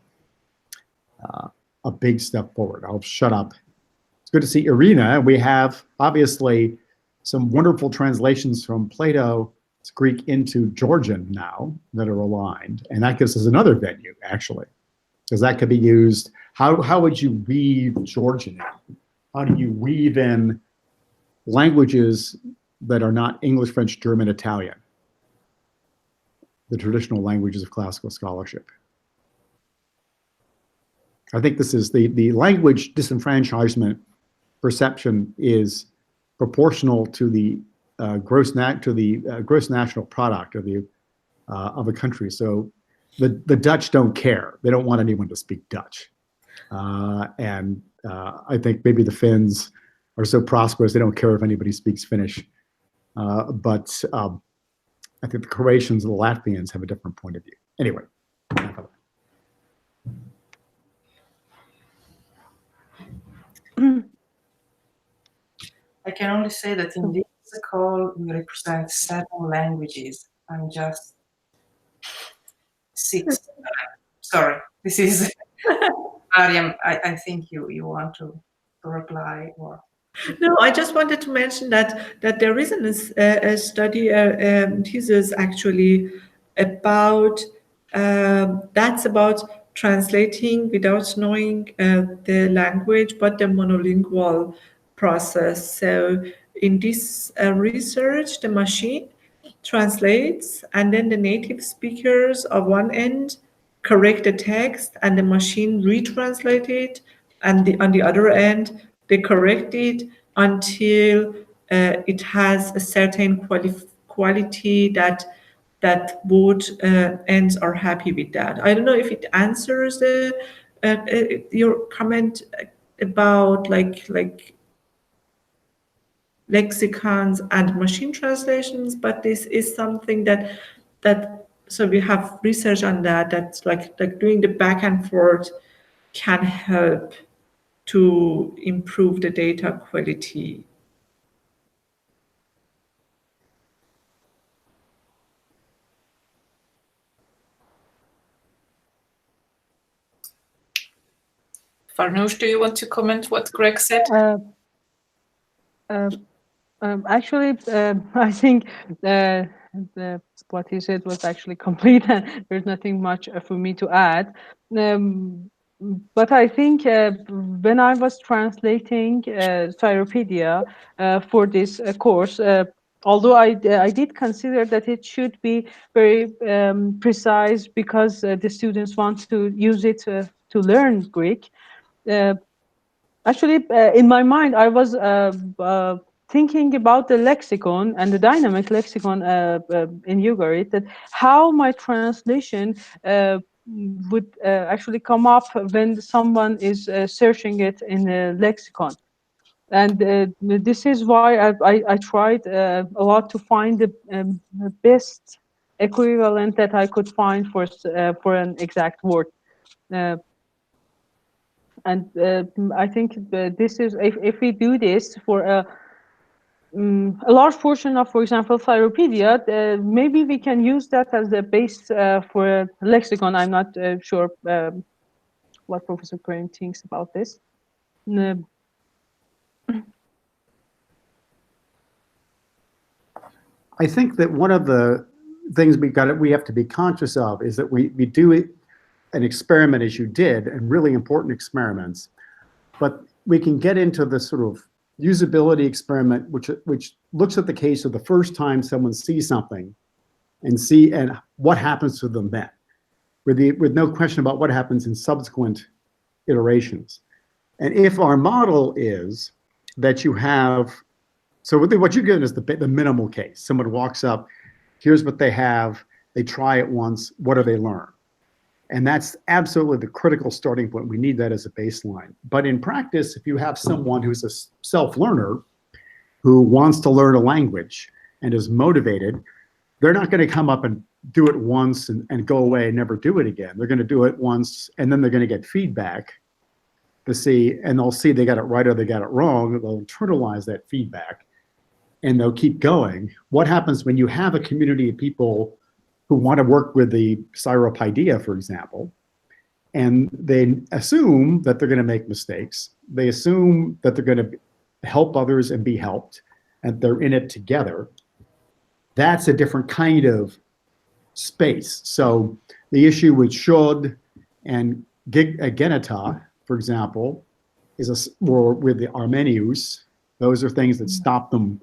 a big step forward. I'll shut up. It's good to see Irina. We have obviously some wonderful translations from Plato's Greek into Georgian now that are aligned, and that gives us another venue actually, because that could be used. How would you weave Georgian in? How do you weave in languages that are not English, French, German, Italian, the traditional languages of classical scholarship? I think this is the language disenfranchisement perception is proportional to the gross national product, or the of a country. So the Dutch don't care. They don't want anyone to speak Dutch. And I think maybe the Finns are so prosperous they don't care if anybody speaks Finnish. But I think the Croatians and the Latvians have a different point of view. Anyway. I can only say that in this call we represent 7 languages. I'm just 6. Sorry, this is Maryam. I think you want to reply or. No, I just wanted to mention that there is a study, thesis actually about that's about translating without knowing the language, but the monolingual process. So in this research, the machine translates, and then the native speakers of one end correct the text, and the machine retranslate it, and on the other end they correct it until it has a certain quality that both ends are happy with that. I don't know if it answers your comment about like lexicons and machine translations, but this is something that so we have research on that's like doing the back and forth can help to improve the data quality. Farnoosh, do you want to comment what Greg said? Actually, I think what he said was actually complete, and there's nothing much for me to add. But I think when I was translating Cyropedia for this course, although I did consider that it should be very precise because the students want to use it to learn Greek. Actually, in my mind, I was thinking about the lexicon and the dynamic lexicon in Ugarit, that how my translation would actually come up when someone is searching it in a lexicon. And this is why I tried a lot to find the best equivalent that I could find for an exact word. And I think this is, if we do this for a large portion of, for example, Cyropedia, maybe we can use that as the base for a lexicon. I'm not sure what Professor Crane thinks about this. I think that one of the things we have to be conscious of is that we do an experiment as you did, and really important experiments, but we can get into the sort of usability experiment, which looks at the case of the first time someone sees something and what happens to them then, with no question about what happens in subsequent iterations. And if our model is that you have, so what you're given is the minimal case. Someone walks up, here's what they have, they try it once, what do they learn? And that's absolutely the critical starting point. We need that as a baseline. But in practice, if you have someone who's a self-learner who wants to learn a language and is motivated, they're not going to come up and do it once and go away and never do it again. They're going to do it once, and then they're going to get feedback to see, and they'll see they got it right or they got it wrong. They'll internalize that feedback, and they'll keep going. What happens when you have a community of people who want to work with the Cyropedia, for example, and they assume that they're going to make mistakes. They assume that they're going to help others and be helped, and they're in it together. That's a different kind of space. So the issue with should and geneta, for example, or with the Armenius, those are things that stop them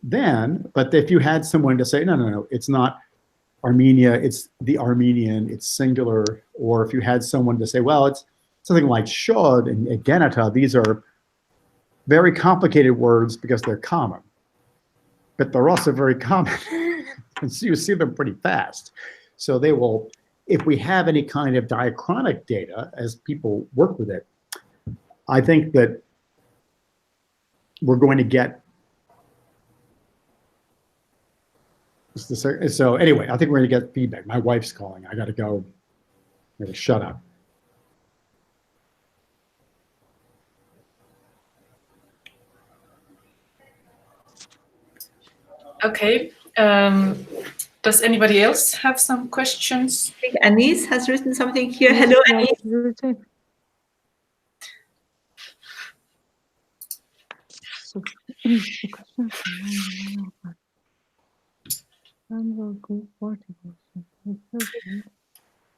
then. But if you had someone to say, no, it's not Armenia, it's the Armenian, it's singular, or if you had someone to say, well, it's something like should and geneta, these are very complicated words because they're common, but they're also very common. And so you see them pretty fast. So they will, if we have any kind of diachronic data as people work with it, I think that we're going to get, so anyway, I think we're going to get feedback. My wife's calling. I got to go. I'm going to shut up. Okay. Does anybody else have some questions? I think Anis has written something here. Hello, Anis. So,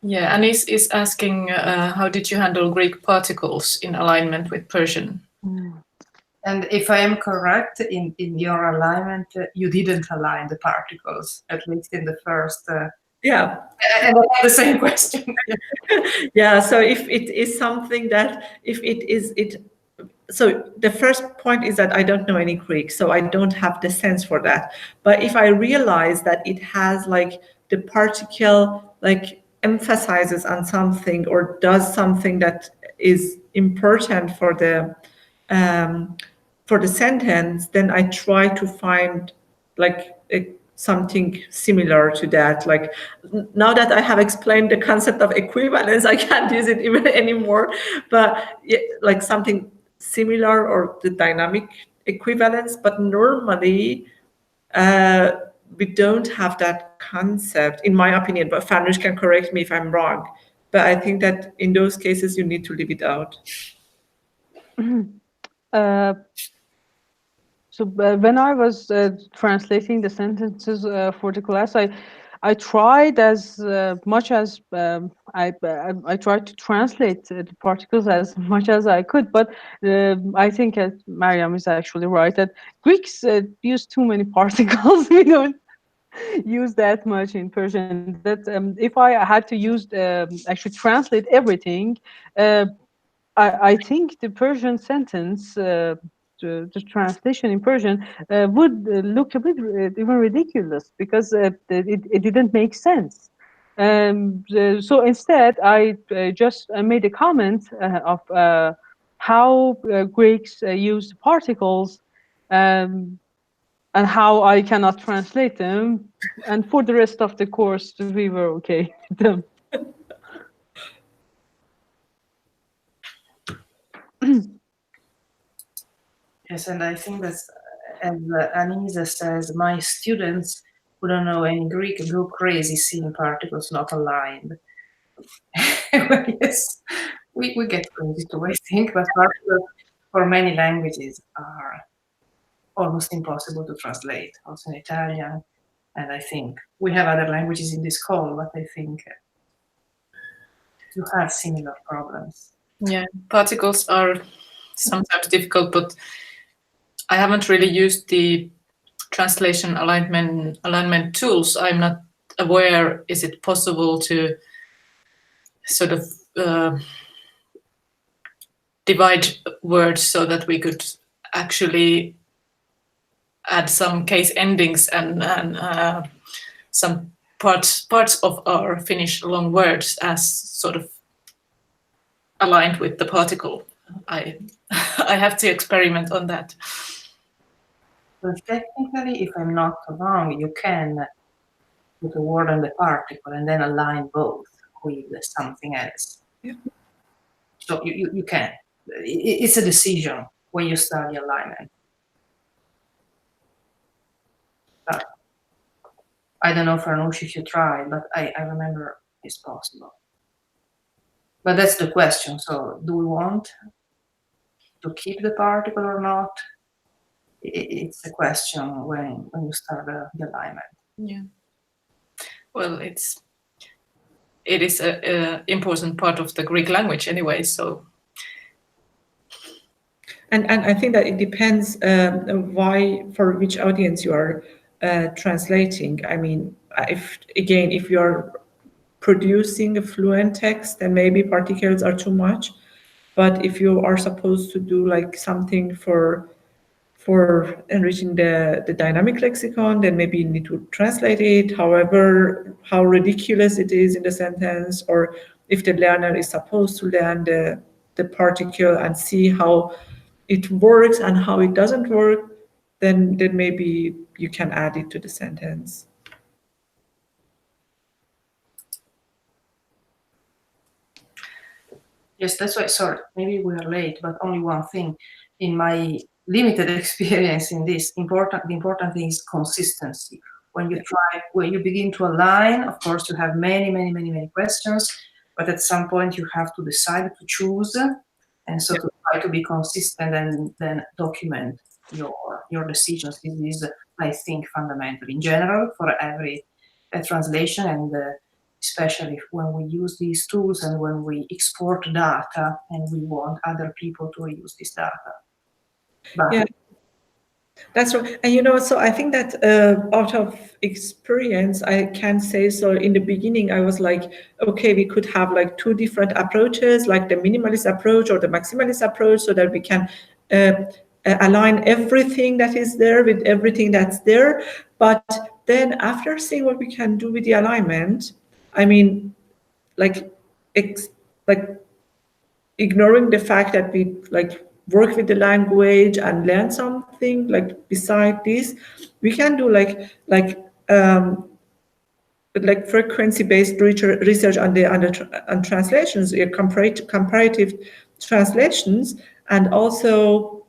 Yeah, Anis is asking, how did you handle Greek particles in alignment with Persian? And if I am correct, in your alignment, you didn't align the particles, at least in the first. Yeah. And I have the same question. Yeah. So if it is something that, so the first point is that I don't know any Greek, so I don't have the sense for that. But if I realize that it has like the particle like emphasizes on something or does something that is important for the sentence, then I try to find like something similar to that. Like now that I have explained the concept of equivalence, I can't use it even anymore. But like something similar or the dynamic equivalence. But normally we don't have that concept, in my opinion. But Farnoosh can correct me if I'm wrong. But I think that in those cases you need to leave it out. So when I was translating the sentences for the class, I tried as much as I tried to translate the particles as much as I could. But I think Maryam is actually right that Greeks use too many particles. We don't use that much in Persian. That if I had to use actually translate everything, I think the Persian sentence. The translation in Persian would look a bit even ridiculous because it didn't make sense. So instead, I just made a comment of how Greeks use particles and how I cannot translate them. And for the rest of the course, we were okay with them. Yes, and I think that's, as Anisa says, my students who don't know any Greek go crazy seeing particles not aligned. Yes, we get crazy too, I think, but particles for many languages are almost impossible to translate, also in Italian. And I think we have other languages in this call, but I think you have similar problems. Yeah, particles are sometimes difficult, but I haven't really used the translation alignment tools. I'm not aware, is it possible to sort of divide words so that we could actually add some case endings and some parts of our Finnish long words as sort of aligned with the particle. I have to experiment on that. But technically, if I'm not wrong, you can put a word on the particle and then align both with something else. Yeah. So you can. It's a decision when you study alignment. But I don't know, Farnoosh, if you try, but I remember it's possible. But that's the question. So do we want to keep the particle or not? It's a question when you start the alignment. Yeah. Well, it is an important part of the Greek language anyway, so. And I think that it depends for which audience you are translating. I mean, if you're producing a fluent text, then maybe particles are too much. But if you are supposed to do like something for for enriching the dynamic lexicon, then maybe you need to translate it, however, how ridiculous it is in the sentence, or if the learner is supposed to learn the particle and see how it works and how it doesn't work, then maybe you can add it to the sentence. Yes, that's why, sorry, maybe we are late, but only one thing. In my limited experience in this, the important thing is consistency. When you begin to align, of course, you have many questions, but at some point you have to decide to choose, and so to try to be consistent and then document your decisions. This is, I think, fundamental in general for every translation, and especially when we use these tools and when we export data and we want other people to use this data. But yeah, that's right. And so I think that out of experience, I can say, so in the beginning, I was like, okay, we could have like two different approaches, like the minimalist approach or the maximalist approach, so that we can align everything that is there with everything that's there. But then after seeing what we can do with the alignment, I mean, like ignoring the fact that we like work with the language and learn something, like beside this, we can do like frequency-based research on translations, comparative translations, and also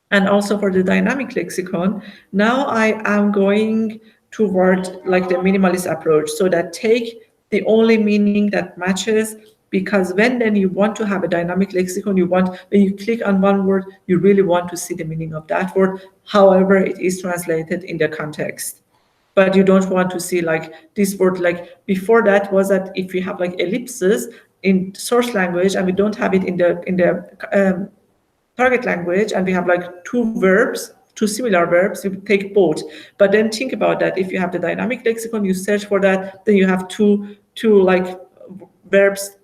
for the dynamic lexicon. Now I am going toward like the minimalist approach, so that take the only meaning that matches, because then you want to have a dynamic lexicon, when you click on one word, you really want to see the meaning of that word, however it is translated in the context. But you don't want to see like this word, like before that was that if we have like ellipses in source language and we don't have it in the target language, and we have like two similar verbs, you take both. But then think about that, if you have the dynamic lexicon, you search for that, then you have two like verbs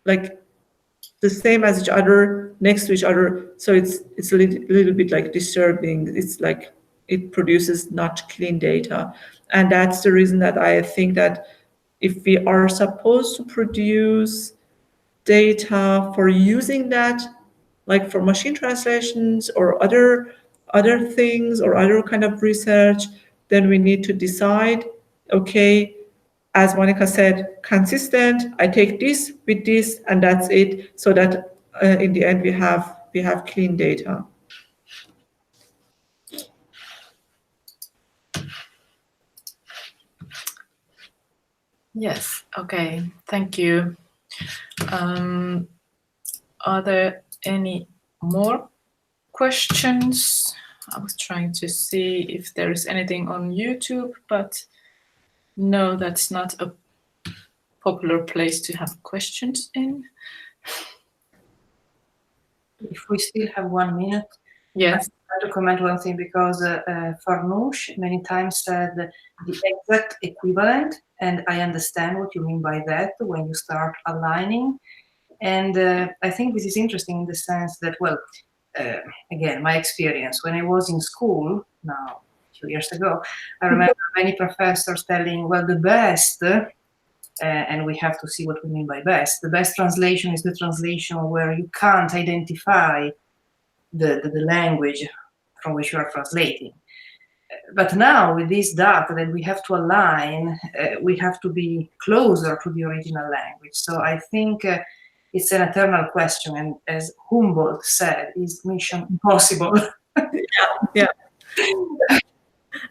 like the same as each other, next to each other. So it's a little bit like disturbing. It's like it produces not clean data. And that's the reason that I think that if we are supposed to produce data for using that, like for machine translations or other things or other kind of research, then we need to decide, okay, as Monica said, consistent, I take this with this and that's it, so that in the end we have clean data. Yes, okay, thank you. Are there any more questions? I was trying to see if there is anything on YouTube, but no, that's not a popular place to have questions in. if we still have 1 minute, Yes. I want to comment one thing, because Farnoosh many times said the exact equivalent, and I understand what you mean by that when you start aligning. And I think this is interesting in the sense that, well, again, my experience when I was in school, now a few years ago, I remember many professors telling, well, the best, and we have to see what we mean by best. The best translation is the translation where you can't identify the language from which you are translating. But now with this data that we have to align, we have to be closer to the original language. So I think it's an eternal question, and as Humboldt said, is mission impossible. Yeah.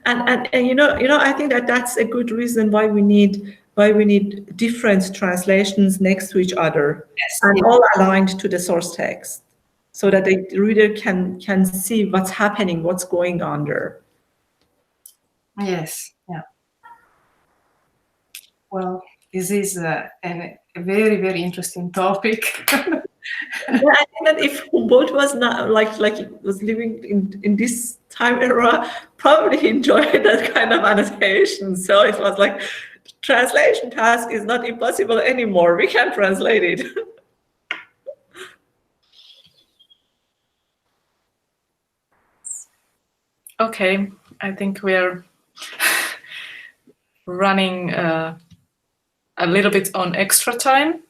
And I think that's a good reason why we need different translations next to each other, Yes, and yes. all aligned to the source text, so that the reader can see what's happening, what's going on there. Yes, yeah. Well, this is a very, very interesting topic. Yeah, I think that if Humboldt was not like was living in this time era, probably he enjoyed that kind of annotation. So it was like, translation task is not impossible anymore. We can translate it. Okay, I think we're running a little bit on extra time.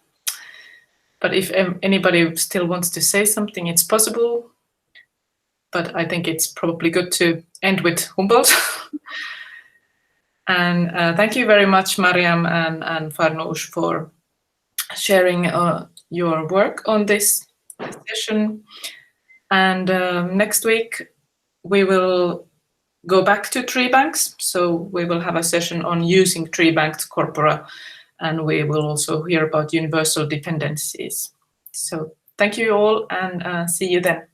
But if anybody still wants to say something, it's possible. But I think it's probably good to end with Humboldt. And thank you very much, Maryam and Farnoosh, for sharing your work on this session. And next week, we will go back to tree banks. So we will have a session on using tree banked corpora, and we will also hear about universal dependencies. So thank you all, and see you then.